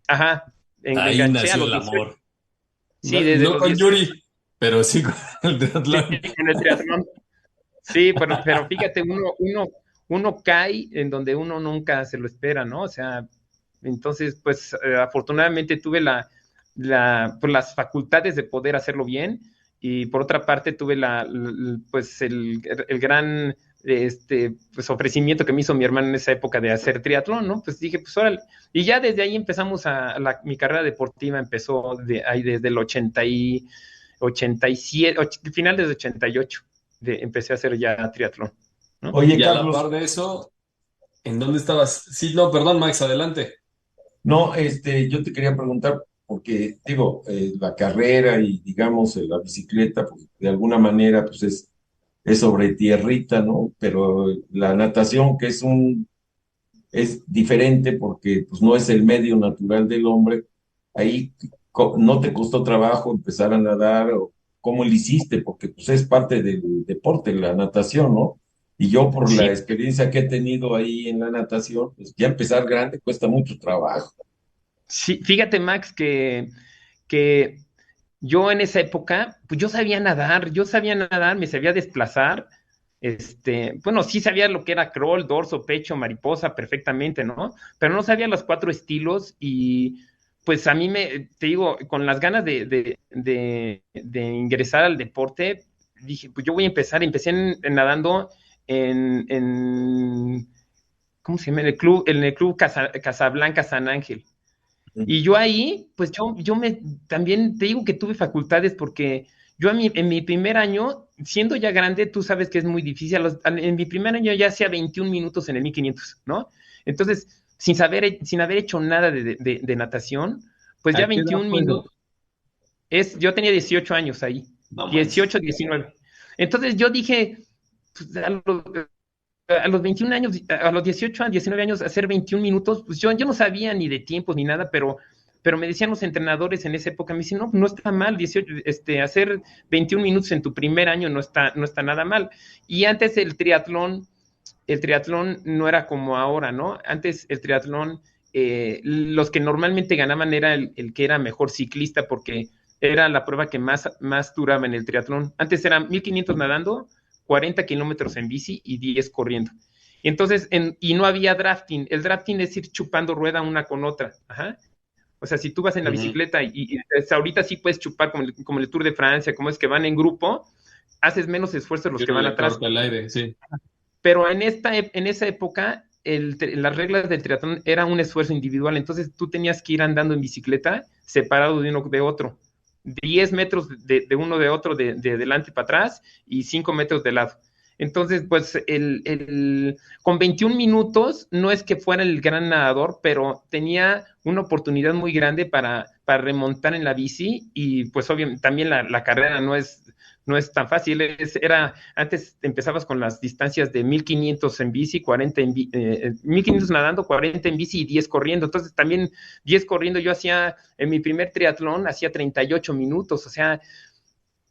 ajá, Ahí enganché a nació los el 18. amor. Sí, desde No los con 18, Yuri, pero sí con el sí, triatlón. con el triatlón. Sí, pero fíjate, uno cae en donde uno nunca se lo espera, ¿no? O sea, entonces, pues afortunadamente tuve pues, las facultades de poder hacerlo bien, y por otra parte tuve pues el gran pues ofrecimiento que me hizo mi hermano en esa época de hacer triatlón, ¿no? Pues dije, pues órale. Y ya desde ahí empezamos mi carrera deportiva empezó ahí desde el 87, finales de 88, empecé a hacer ya triatlón, ¿no? Oye, Y a la Carlos, par de eso, ¿en dónde estabas? Sí, no, perdón, Max, adelante. no, yo te quería preguntar, porque digo, la carrera y digamos la bicicleta, pues de alguna manera, pues es sobre tierrita, ¿no? Pero la natación, que es diferente porque pues no es el medio natural del hombre, ahí no te costó trabajo empezar a nadar, o cómo lo hiciste, porque pues es parte del deporte, la natación, ¿no? Y yo por la Sí, experiencia que he tenido ahí en la natación, pues ya empezar grande cuesta mucho trabajo. sí, fíjate, Max, que yo en esa época, pues yo sabía nadar, me sabía desplazar, bueno, sí sabía lo que era crawl, dorso, pecho, mariposa perfectamente, ¿no? Pero no sabía los 4 estilos, y pues a mí te digo, con las ganas de ingresar al deporte, dije, pues yo voy a empecé nadando en, ¿cómo se llama? En el club Casablanca San Ángel. Y yo ahí, pues también te digo que tuve facultades porque yo en mi primer año, siendo ya grande, tú sabes que es muy difícil. En mi primer año ya hacía 21 minutos en el 1500, ¿no? Entonces, sin haber hecho nada de natación, pues ya ¿A qué edad 21 fue eso? minutos, yo tenía 18 años ahí, No manches. 18, 19. Entonces yo dije, pues, a los 21 años, a los 18 a 19 años, hacer 21 minutos, pues yo no sabía ni de tiempos ni nada, pero pero me decían los entrenadores en esa época, me dicen, no, no está mal, 18, hacer 21 minutos en tu primer año no está nada mal. Y antes el triatlón no era como ahora, ¿no? Antes el triatlón, los que normalmente ganaban era el que era mejor ciclista, porque era la prueba que más duraba en el triatlón. Antes eran 1500 nadando, 40 kilómetros en bici y 10 corriendo. Entonces, y no había drafting. El drafting es ir chupando rueda una con otra. Ajá. O sea, si tú vas en la bicicleta y ahorita sí puedes chupar como el Tour de Francia, como es que van en grupo, haces menos esfuerzo los que van atrás. El aire, sí. Pero en esa época, las reglas del triatlón era un esfuerzo individual, entonces tú tenías que ir andando en bicicleta separado de uno de otro. 10 metros de uno de otro, de delante para atrás, y 5 metros de lado. Entonces, pues, con 21 minutos, no es que fuera el gran nadador, pero tenía una oportunidad muy grande para remontar en la bici, y pues obviamente también la carrera no es tan fácil. Antes empezabas con las distancias de 1500 en bici, 1500 nadando, 40 en bici y 10 corriendo. Entonces también 10 corriendo, yo en mi primer triatlón hacía 38 minutos, o sea,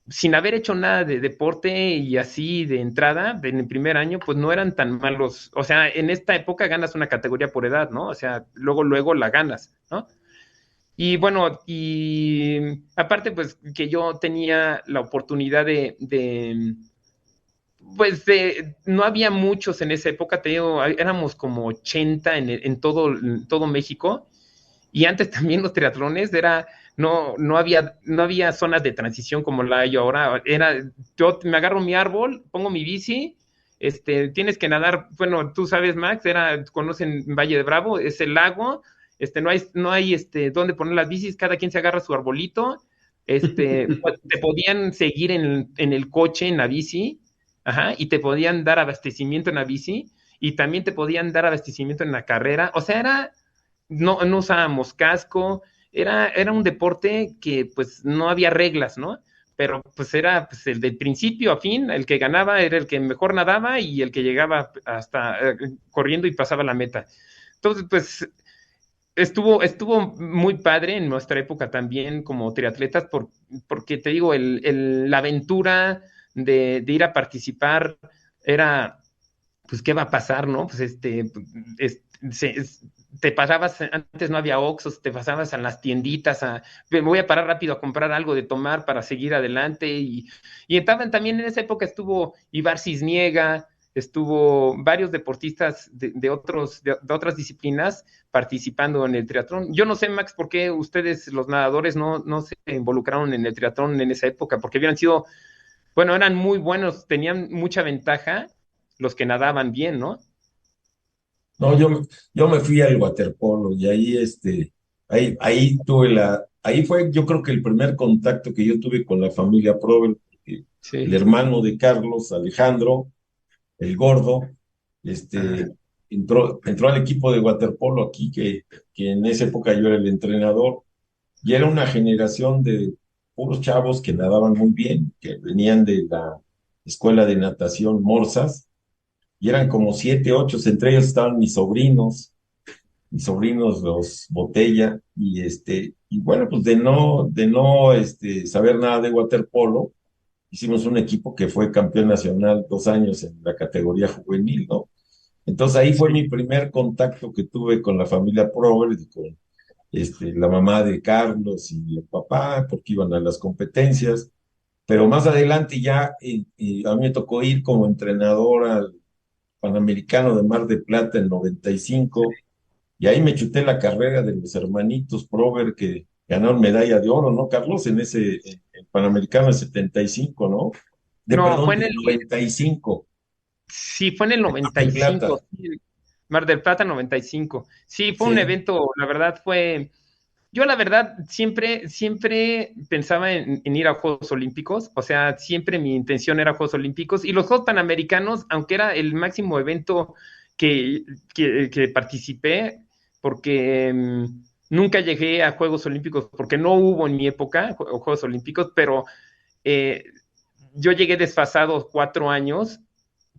sin haber hecho nada de deporte y así de entrada, en el primer año, pues no eran tan malos. O sea, en esta época ganas una categoría por edad, ¿no? O sea, luego la ganas, ¿no? Y bueno, y aparte, pues que yo tenía la oportunidad pues no había muchos en esa época, te digo, éramos como 80 en todo México, y antes también los triatlones no había zonas de transición como la hay ahora. Yo me agarro mi árbol, pongo mi bici, tienes que nadar, bueno, tú sabes, Max, conocen Valle de Bravo, es el lago, no hay dónde poner las bicis, cada quien se agarra su arbolito, pues, te podían seguir en el coche, en la bici, ajá, y te podían dar abastecimiento en la bici, y también te podían dar abastecimiento en la carrera. O sea, no usábamos casco, era un deporte que pues no había reglas, ¿no? Pero pues era pues, el del principio a fin, el que ganaba era el que mejor nadaba y el que llegaba hasta corriendo y pasaba la meta. Entonces, pues estuvo muy padre en nuestra época también como triatletas, porque te digo, la aventura de ir a participar era, pues, ¿qué va a pasar, no? Pues te pasabas, antes no había Oxxos, te pasabas a las tienditas, me voy a parar rápido a comprar algo de tomar para seguir adelante, y también en esa época estuvo Ibar Cisniega, estuvo varios deportistas de otras disciplinas participando en el triatlón. Yo no sé, Max, por qué ustedes, los nadadores, no se involucraron en el triatlón en esa época, porque hubieran sido, bueno, eran muy buenos, tenían mucha ventaja los que nadaban bien, ¿no? No, yo me fui al waterpolo y ahí, ahí tuve ahí fue yo creo que el primer contacto que yo tuve con la familia Probel, porque el Sí. hermano de Carlos, Alejandro, el gordo, este, entró al equipo de waterpolo aquí, que en esa época yo era el entrenador, y era una generación de puros chavos que nadaban muy bien, que venían de la escuela de natación Morsas, y eran como 7, 8, entre ellos estaban mis sobrinos los Botella, y bueno, pues de no saber nada de waterpolo, hicimos un equipo que fue campeón nacional 2 años en la categoría juvenil, ¿no? Entonces ahí fue mi primer contacto que tuve con la familia Prover y con la mamá de Carlos y el papá, porque iban a las competencias. Pero más adelante ya a mí me tocó ir como entrenador al Panamericano de Mar de Plata en 95, y ahí me chuté la carrera de los hermanitos Prover que ganaron medalla de oro, ¿no, Carlos? En ese el Panamericano de 75, ¿no? No, Perdón, de 95, sí, fue en el de plata. 95, sí, Mar del Plata 95. Sí, fue un Sí. evento, la verdad yo la verdad siempre pensaba en ir a Juegos Olímpicos, o sea, siempre mi intención era Juegos Olímpicos, y los Juegos Panamericanos, aunque era el máximo evento que participé, porque nunca llegué a Juegos Olímpicos, porque no hubo en mi época Juegos Olímpicos, pero eh, yo llegué desfasado 4 años,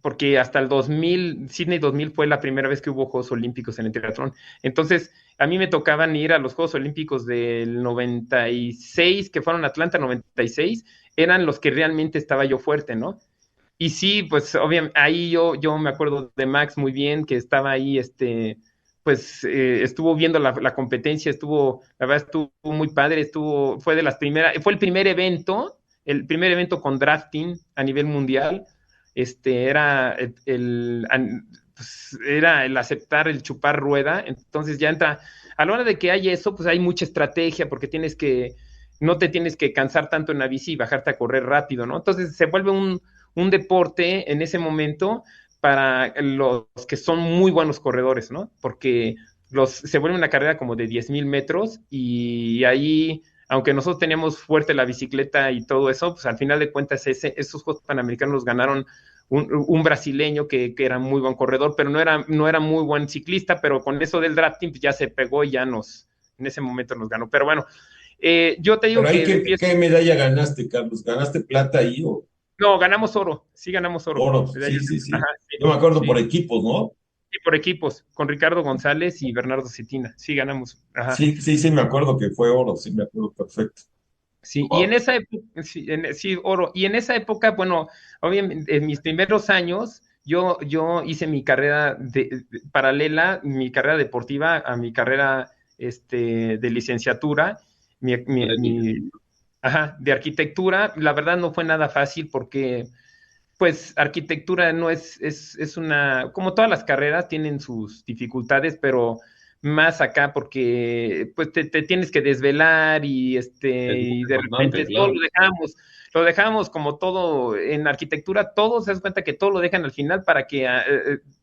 porque hasta el 2000, Sydney 2000 fue la primera vez que hubo Juegos Olímpicos en el triatlón. Entonces, a mí me tocaban ir a los Juegos Olímpicos del 96, que fueron Atlanta 96, eran los que realmente estaba yo fuerte, ¿no? Y sí, pues obviamente ahí yo me acuerdo de Max muy bien, que estaba ahí, pues estuvo viendo la competencia, la verdad estuvo muy padre, fue el primer evento con drafting a nivel mundial, pues, era el aceptar, el chupar rueda, entonces ya entra, a la hora de que hay eso, pues hay mucha estrategia, porque no te tienes que cansar tanto en la bici y bajarte a correr rápido, ¿no? Entonces se vuelve un deporte en ese momento para los que son muy buenos corredores, ¿no? Porque se vuelve una carrera como de 10,000 metros y ahí, aunque nosotros teníamos fuerte la bicicleta y todo eso, pues al final de cuentas esos Juegos Panamericanos los ganaron un brasileño que era muy buen corredor, pero no era muy buen ciclista, pero con eso del drafting pues ya se pegó y en ese momento nos ganó. Pero bueno, yo te digo Pero ahí, que ¿qué medalla ganaste, Carlos? ¿Ganaste plata ahí o no, ganamos oro, sí ganamos oro. oro? Medalla. Sí, sí, Ajá, sí. sí, Yo me acuerdo sí, por equipos, ¿no? sí, por equipos, con Ricardo González y Bernardo Cetina, sí ganamos. Ajá. Sí, sí, sí, me acuerdo que fue oro, sí, me acuerdo perfecto. Sí, y en Wow. esa época, sí, oro, y en esa época, bueno, obviamente, en mis primeros años, yo hice mi carrera paralela, mi carrera deportiva a mi carrera de licenciatura, ajá, de arquitectura. La verdad no fue nada fácil porque, pues, arquitectura no es una, como todas las carreras, tienen sus dificultades, pero más acá porque pues te tienes que desvelar Es muy y de demandante, repente todo claro. lo dejamos como todo en arquitectura, todo se das cuenta que todo lo dejan al final para que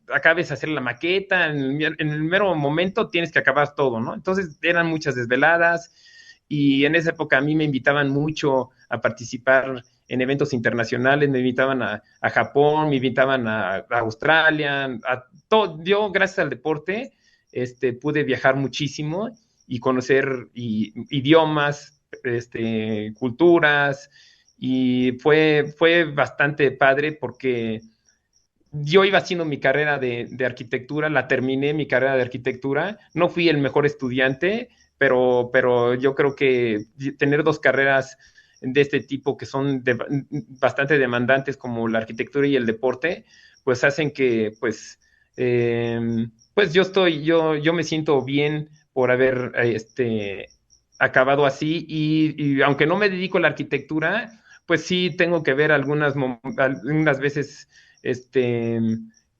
acabes de hacer la maqueta, en el mero momento tienes que acabar todo, ¿no? Entonces eran muchas desveladas y en esa época a mí me invitaban mucho a participar en eventos internacionales, me invitaban a Japón, me invitaban a Australia, a todo. Yo, gracias al deporte, pude viajar muchísimo y conocer idiomas, culturas, y fue bastante padre porque yo iba haciendo mi carrera de arquitectura, la terminé mi carrera de arquitectura, no fui el mejor estudiante, pero yo creo que tener dos carreras de este tipo que son bastante demandantes como la arquitectura y el deporte, pues hacen que pues yo me siento bien por haber acabado así y aunque no me dedico a la arquitectura, pues sí tengo que ver algunas veces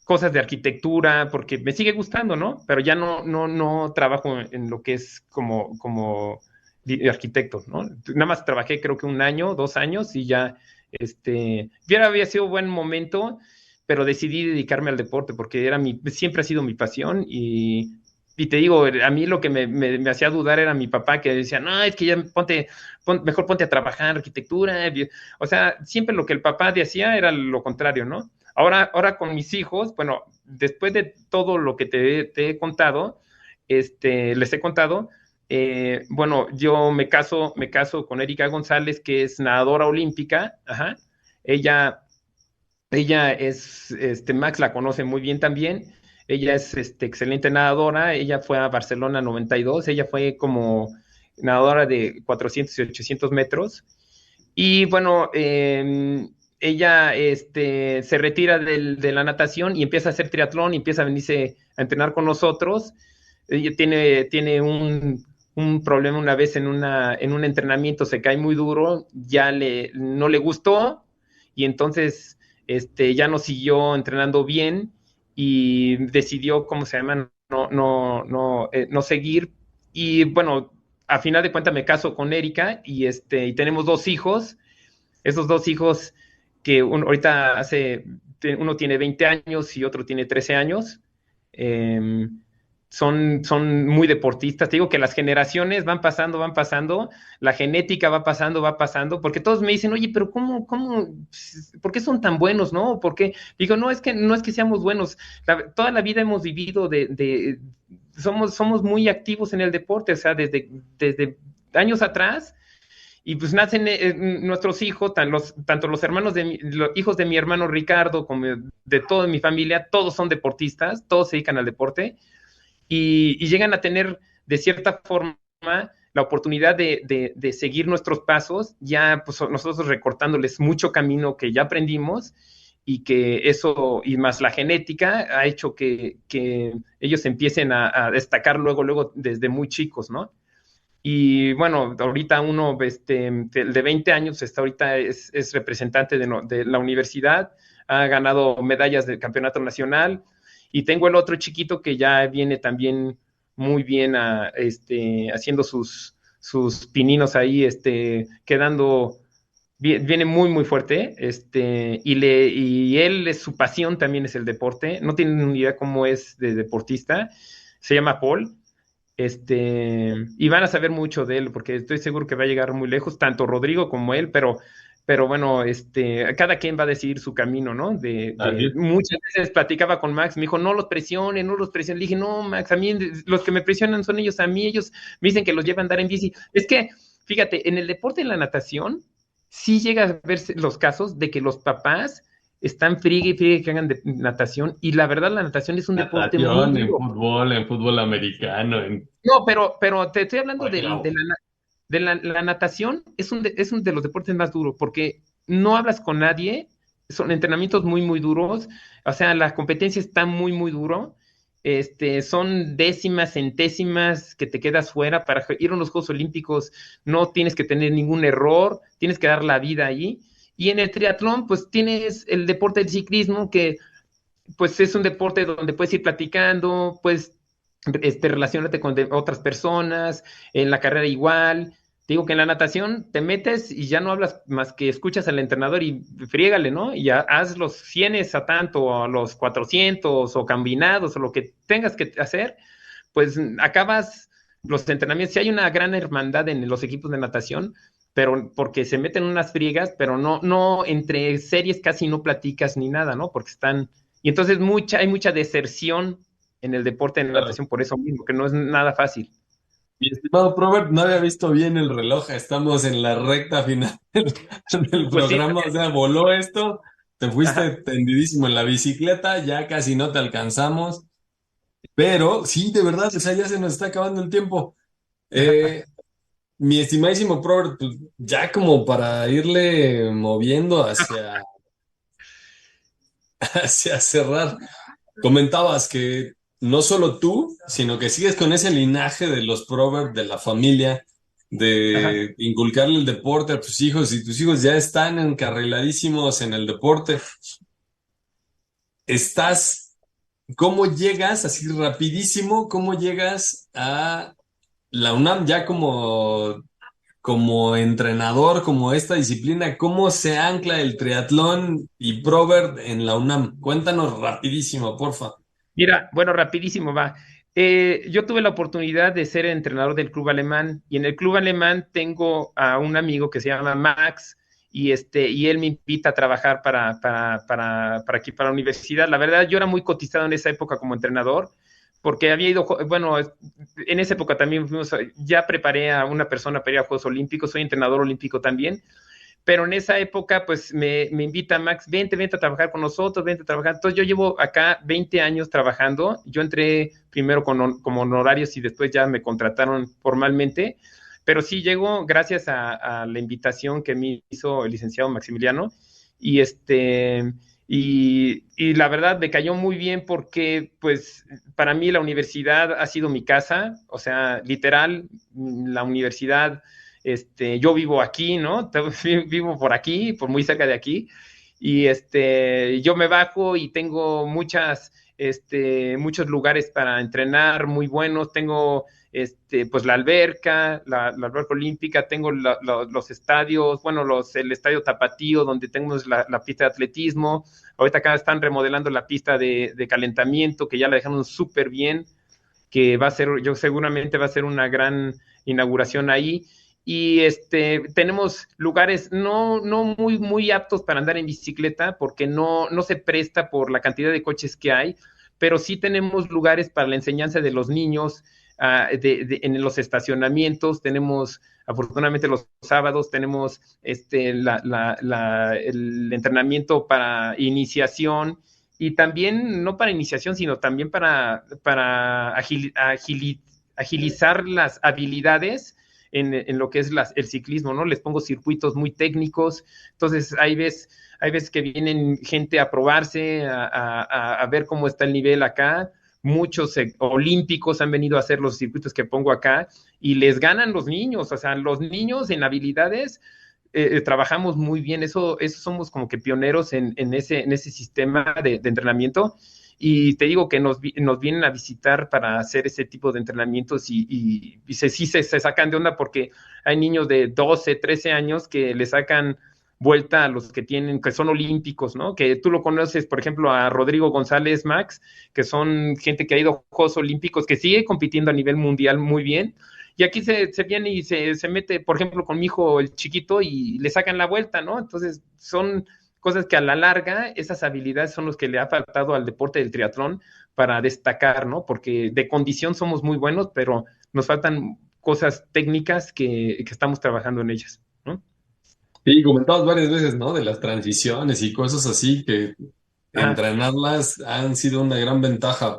cosas de arquitectura, porque me sigue gustando, ¿no? Pero ya no trabajo en lo que es como arquitecto, ¿no? Nada más trabajé creo que 1 año, 2 años y ya, ya había sido buen momento, pero decidí dedicarme al deporte porque siempre ha sido mi pasión y te digo, a mí lo que me hacía dudar era mi papá que decía, no, es que ya mejor ponte a trabajar arquitectura. O sea, siempre lo que el papá decía era lo contrario, ¿no? Ahora con mis hijos, bueno, después de todo lo que te he contado, les he contado, bueno, yo me caso con Erika González, que es nadadora olímpica, ajá. Ella es, Max la conoce muy bien también. Ella es excelente nadadora. Ella fue a Barcelona 92. Ella fue como nadadora de 400 y 800 metros. Y bueno, ella se retira de la natación y empieza a hacer triatlón y empieza a venirse a entrenar con nosotros. Ella tiene un problema una vez en un entrenamiento, se cae muy duro, no le gustó y entonces ya no siguió entrenando bien y decidió, ¿cómo se llama? No seguir. Y bueno, a final de cuentas me caso con Erika y tenemos 2 hijos. Esos 2 hijos que ahorita uno tiene 20 años y otro tiene 13 años. Eh, son muy deportistas. Te digo que las generaciones van pasando, la genética va pasando, porque todos me dicen, oye, pero ¿por qué son tan buenos, no? ¿Por qué? Digo, no es que seamos buenos. Toda la vida hemos vivido somos muy activos en el deporte, o sea, desde años atrás Y pues nacen nuestros hijos, tanto los hermanos los hijos de mi hermano Ricardo como de toda mi familia, todos son deportistas, todos se dedican al deporte y llegan a tener de cierta forma la oportunidad de seguir nuestros pasos, ya pues nosotros recortándoles mucho camino que ya aprendimos y que eso, y más la genética, ha hecho que ellos empiecen a destacar luego desde muy chicos, ¿no? Y bueno, ahorita uno de 20 años ahorita es representante de la universidad, ha ganado medallas del campeonato nacional, y tengo el otro chiquito que ya viene también muy bien haciendo sus pininos ahí, quedando, viene muy fuerte, y él, su pasión también es el deporte, no tienen ni idea cómo es de deportista, se llama Paul. Y van a saber mucho de él, porque estoy seguro que va a llegar muy lejos, tanto Rodrigo como él, pero bueno, cada quien va a decidir su camino, ¿no? Muchas veces platicaba con Max, me dijo, no los presionen, no los presionen. Le dije, no, Max, a mí los que me presionan son ellos, a mí ellos me dicen que los llevan a andar en bici. Es que, fíjate, en el deporte, en la natación, sí llega a verse los casos de que los papás están friegue que hagan de natación, y la verdad la natación es un deporte muy Natación, duro. en fútbol americano, No, pero te estoy hablando Bueno, la natación, es un de los deportes más duros, porque no hablas con nadie, son entrenamientos muy duros, o sea, la competencia está muy duro, son décimas, centésimas que te quedas fuera. Para ir a los Juegos Olímpicos no tienes que tener ningún error, tienes que dar la vida ahí. Y en el triatlón, pues tienes el deporte del ciclismo, que pues es un deporte donde puedes ir platicando, pues relacionarte con otras personas, en la carrera igual. Te digo que en la natación te metes y ya no hablas más que escuchas al entrenador y friégale, ¿no? Y ya haz los 100 a tanto, o los 400 o combinados o lo que tengas que hacer, pues acabas los entrenamientos. Sí hay una gran hermandad en los equipos de natación, pero porque se meten unas friegas, pero no entre series casi no platicas ni nada, ¿no? Porque están... Y entonces hay mucha deserción en el deporte de claro. natación por eso mismo, que no es nada fácil. Mi estimado Robert, no había visto bien el reloj, estamos en la recta final del Pues sí, programa, o sea, voló esto, te fuiste ajá. tendidísimo en la bicicleta, ya casi no te alcanzamos, pero sí, de verdad, o sea, ya se nos está acabando el tiempo. Eh, Mi estimadísimo Robert, pues, ya como para irle moviendo hacia cerrar, comentabas que no solo tú, sino que sigues con ese linaje de los Probert de la familia, Ajá. de inculcarle el deporte a tus hijos, y tus hijos ya están encarriladísimos en el deporte. Estás, ¿cómo llegas así rapidísimo? ¿Cómo llegas a la UNAM ya como entrenador, como esta disciplina? ¿Cómo se ancla el triatlón y Probert en la UNAM? Cuéntanos rapidísimo, porfa. Mira, bueno, rapidísimo va. Yo tuve la oportunidad de ser entrenador del club alemán, y en el club alemán tengo a un amigo que se llama Max, y él me invita a trabajar para aquí, para la universidad. La verdad, yo era muy cotizado en esa época como entrenador, porque había ido, bueno, en esa época también ya preparé a una persona para ir a Juegos Olímpicos, soy entrenador olímpico también, pero en esa época, pues me invita Max, vente a trabajar con nosotros, vente a trabajar. Entonces yo llevo acá 20 años trabajando. Yo entré primero como honorarios y después ya me contrataron formalmente, pero sí llego gracias a la invitación que me hizo el licenciado Maximiliano, y y la verdad me cayó muy bien, porque pues para mí la universidad ha sido mi casa, o sea, literal, la universidad, yo vivo aquí, ¿no? Vivo por aquí, por muy cerca de aquí, y yo me bajo y tengo muchos lugares para entrenar muy buenos. Tengo pues la alberca olímpica, tengo los estadios, bueno, el estadio Tapatío, donde tenemos la pista de atletismo. Ahorita acá están remodelando la pista de calentamiento, que ya la dejaron súper bien, que yo seguramente va a ser una gran inauguración ahí. Y tenemos lugares no muy aptos para andar en bicicleta, porque no se presta por la cantidad de coches que hay, pero sí tenemos lugares para la enseñanza de los niños. en los estacionamientos, tenemos, afortunadamente los sábados, tenemos el entrenamiento para iniciación, y también no para iniciación, sino también para agilizar las habilidades en lo que es el ciclismo, ¿no? Les pongo circuitos muy técnicos, entonces hay veces que vienen gente a probarse, a ver cómo está el nivel acá. Muchos olímpicos han venido a hacer los circuitos que pongo acá y les ganan los niños, o sea, los niños en habilidades trabajamos muy bien, eso somos como que pioneros en ese sistema de entrenamiento, y te digo que nos vienen a visitar para hacer ese tipo de entrenamientos y sí se sacan de onda porque hay niños de 12, 13 años que le sacan vuelta a los que son olímpicos, ¿no? Que tú lo conoces, por ejemplo, a Rodrigo González, Max, que son gente que ha ido a Juegos Olímpicos, que sigue compitiendo a nivel mundial muy bien. Y aquí se viene y se mete, por ejemplo, con mi hijo el chiquito y le sacan la vuelta, ¿no? Entonces son cosas que a la larga, esas habilidades son los que le ha faltado al deporte del triatlón para destacar, ¿no? Porque de condición somos muy buenos, pero nos faltan cosas técnicas que estamos trabajando en ellas, ¿no? Sí, comentabas varias veces, ¿no? De las transiciones y cosas así que Ajá, entrenarlas han sido una gran ventaja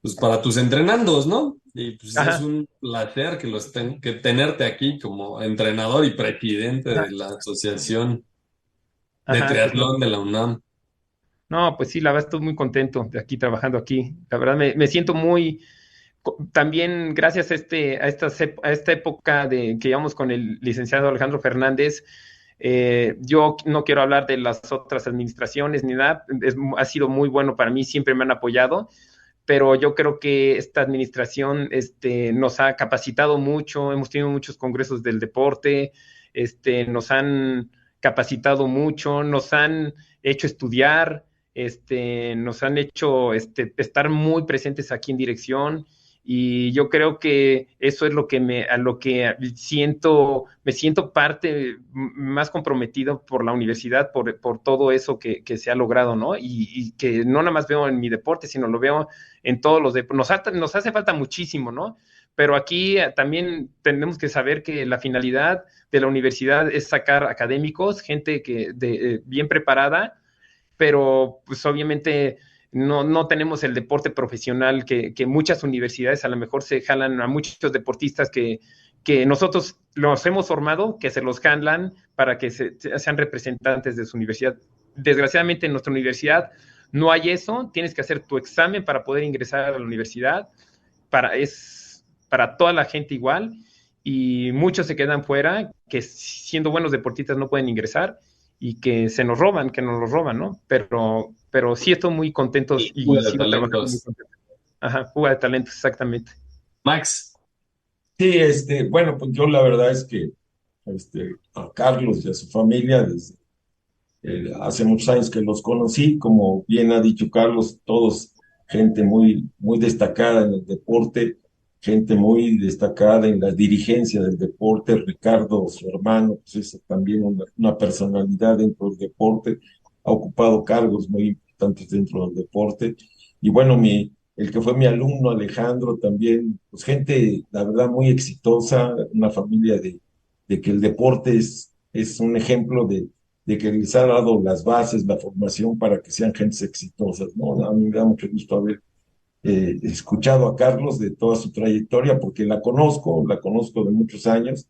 pues, para tus entrenandos, ¿no? Y pues es ajá, un placer que tenerte aquí como entrenador y presidente ajá, de la Asociación de ajá, qué bueno. Triatlón de la UNAM. No, pues sí, la verdad estoy muy contento de aquí trabajando aquí. La verdad me siento muy, también gracias a esta época que llevamos con el licenciado Alejandro Fernández. Yo no quiero hablar de las otras administraciones ni nada, ha sido muy bueno para mí, siempre me han apoyado, pero yo creo que esta administración nos ha capacitado mucho, hemos tenido muchos congresos del deporte, nos han capacitado mucho, nos han hecho estudiar, nos han hecho estar muy presentes aquí en dirección, y yo creo que eso es a lo que me siento parte más comprometido por la universidad, por todo eso que se ha logrado, ¿no? Y que no nada más veo en mi deporte, sino lo veo en todos los deportes. Nos hace falta muchísimo, ¿no? Pero aquí también tenemos que saber que la finalidad de la universidad es sacar académicos, gente bien preparada, pero pues obviamente no tenemos el deporte profesional que muchas universidades a lo mejor se jalan a muchos deportistas que nosotros los hemos formado, que se los jalan para que sean representantes de su universidad. Desgraciadamente en nuestra universidad no hay eso, tienes que hacer tu examen para poder ingresar a la universidad, es para toda la gente igual, y muchos se quedan fuera, que siendo buenos deportistas no pueden ingresar, y que que nos lo roban, ¿no? Pero sí estoy muy contentos y Fuga de sigo trabajando muy talentos. contento. Ajá, fuga de talentos, exactamente. Max, Sí, bueno, pues yo la verdad es que a Carlos y a su familia desde hace muchos años que los conocí, como bien ha dicho Carlos, todos gente muy, muy destacada en el deporte, gente muy destacada en la dirigencia del deporte. Ricardo, su hermano, pues es también una personalidad dentro del deporte, ha ocupado cargos muy importantes dentro del deporte. Y bueno, el que fue mi alumno, Alejandro, también, pues gente, la verdad, muy exitosa, una familia de que el deporte es un ejemplo de que les ha dado las bases, la formación para que sean gentes exitosas, ¿no? A mí me da mucho gusto haber escuchado a Carlos de toda su trayectoria, porque la conozco de muchos años.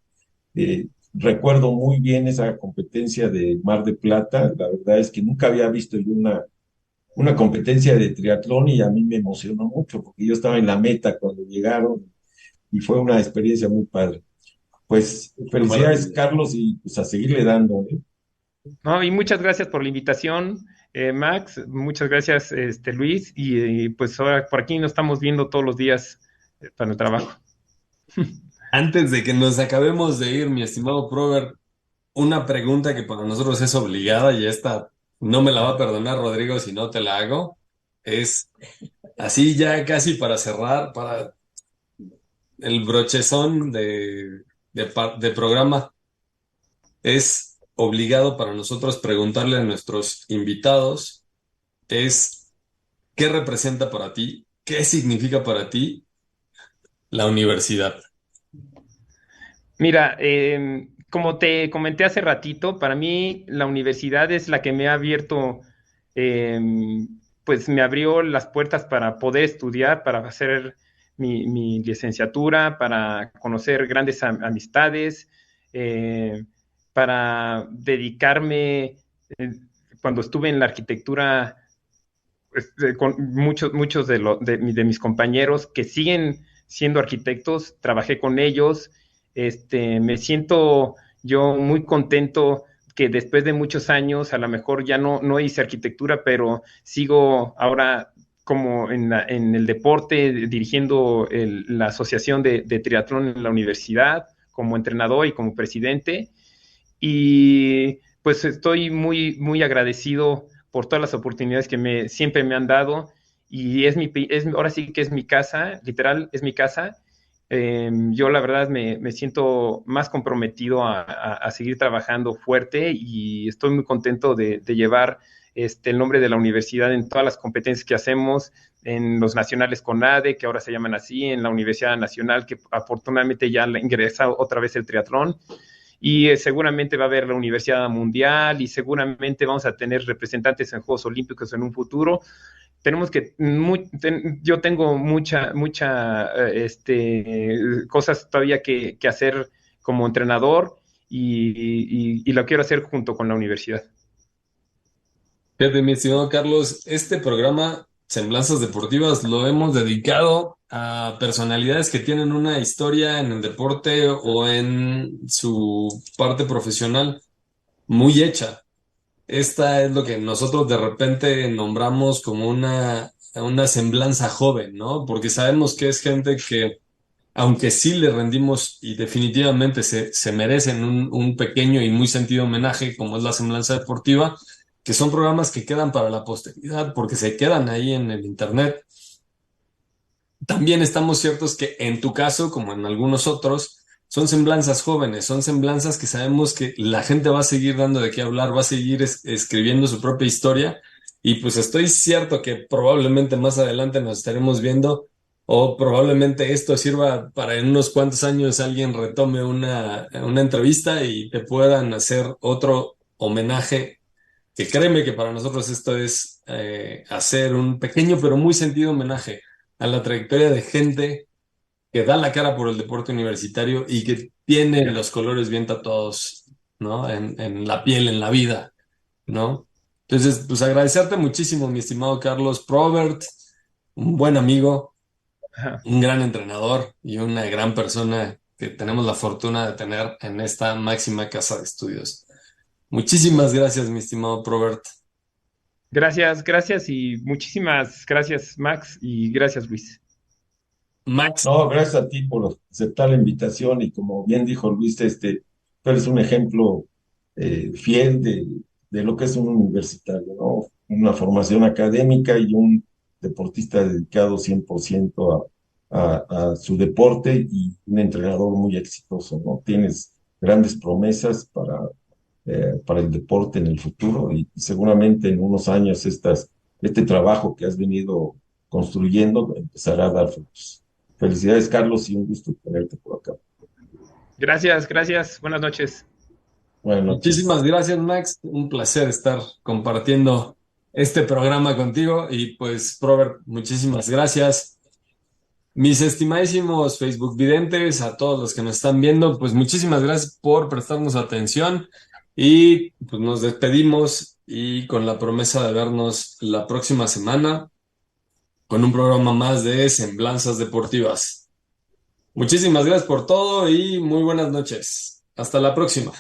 Recuerdo muy bien esa competencia de Mar de Plata. La verdad es que nunca había visto yo una competencia de triatlón y a mí me emocionó mucho, porque yo estaba en la meta cuando llegaron y fue una experiencia muy padre. Pues qué felicidades, maravilla. Carlos, y pues a seguirle dando, ¿eh? No, y muchas gracias por la invitación, Max. Muchas gracias, Luis. Y pues ahora por aquí nos estamos viendo todos los días para el trabajo. Antes de que nos acabemos de ir, mi estimado Prover, una pregunta que para nosotros es obligada y esta no me la va a perdonar Rodrigo si no te la hago. Es así ya casi para cerrar, para el brochezón de programa. Es obligado para nosotros preguntarle a nuestros invitados, es ¿qué representa para ti? ¿Qué significa para ti la universidad? Mira, como te comenté hace ratito, para mí la universidad es la que me ha abierto, pues me abrió las puertas para poder estudiar, para hacer mi licenciatura, para conocer grandes amistades, eh, para dedicarme, eh, cuando estuve en la arquitectura, con muchos de mis compañeros que siguen siendo arquitectos, trabajé con ellos, me siento yo muy contento que después de muchos años, a lo mejor ya no hice arquitectura, pero sigo ahora como en el deporte, dirigiendo la asociación de triatlón en la universidad, como entrenador y como presidente. Y pues estoy muy agradecido por todas las oportunidades que siempre me han dado, y ahora sí que es mi casa, literal, es mi casa. Yo la verdad me siento más comprometido a seguir trabajando fuerte, y estoy muy contento de llevar el nombre de la universidad en todas las competencias que hacemos, en los nacionales CONADE, que ahora se llaman así, en la Universidad Nacional, que afortunadamente ya ingresa otra vez el triatlón, y seguramente va a haber la Universidad Mundial, y seguramente vamos a tener representantes en Juegos Olímpicos en un futuro. Tenemos que, yo tengo mucha cosas todavía que hacer como entrenador, y lo quiero hacer junto con la universidad. Fíjate, mi estimado Carlos, este programa, Semblanzas Deportivas, lo hemos dedicado a personalidades que tienen una historia en el deporte o en su parte profesional muy hecha. Esta es lo que nosotros de repente nombramos como una semblanza joven, ¿no? Porque sabemos que es gente que, aunque sí le rendimos y definitivamente se merecen un pequeño y muy sentido homenaje, como es la semblanza deportiva, que son programas que quedan para la posteridad porque se quedan ahí en el internet. También estamos ciertos que en tu caso, como en algunos otros, son semblanzas jóvenes, son semblanzas que sabemos que la gente va a seguir dando de qué hablar, va a seguir escribiendo su propia historia, y pues estoy cierto que probablemente más adelante nos estaremos viendo, o probablemente esto sirva para en unos cuantos años alguien retome una entrevista y te puedan hacer otro homenaje, que créeme que para nosotros esto es hacer un pequeño pero muy sentido homenaje a la trayectoria de gente que da la cara por el deporte universitario y que tiene los colores bien tatuados, ¿no? En la piel, en la vida, ¿no? Entonces, pues agradecerte muchísimo, mi estimado Carlos Probert, un buen amigo, un gran entrenador y una gran persona que tenemos la fortuna de tener en esta máxima casa de estudios. Muchísimas gracias, mi estimado Probert. Gracias y muchísimas gracias, Max, y gracias, Luis. Max, No, gracias a ti por aceptar la invitación y como bien dijo Luis, tú eres un ejemplo fiel de lo que es un universitario, ¿no? Una formación académica y un deportista dedicado 100% a su deporte y un entrenador muy exitoso, ¿no? Tienes grandes promesas para el deporte en el futuro y seguramente en unos años este trabajo que has venido construyendo empezará a dar frutos. Felicidades, Carlos, y un gusto tenerte por acá. Gracias, buenas noches. Buenas muchísimas noches. gracias, Max. Un placer estar compartiendo este programa contigo. Y pues, Robert, muchísimas gracias. Mis estimadísimos Facebook videntes, a todos los que nos están viendo, pues muchísimas gracias por prestarnos atención. Y pues nos despedimos y con la promesa de vernos la próxima semana con un programa más de Semblanzas Deportivas. Muchísimas gracias por todo y muy buenas noches. Hasta la próxima.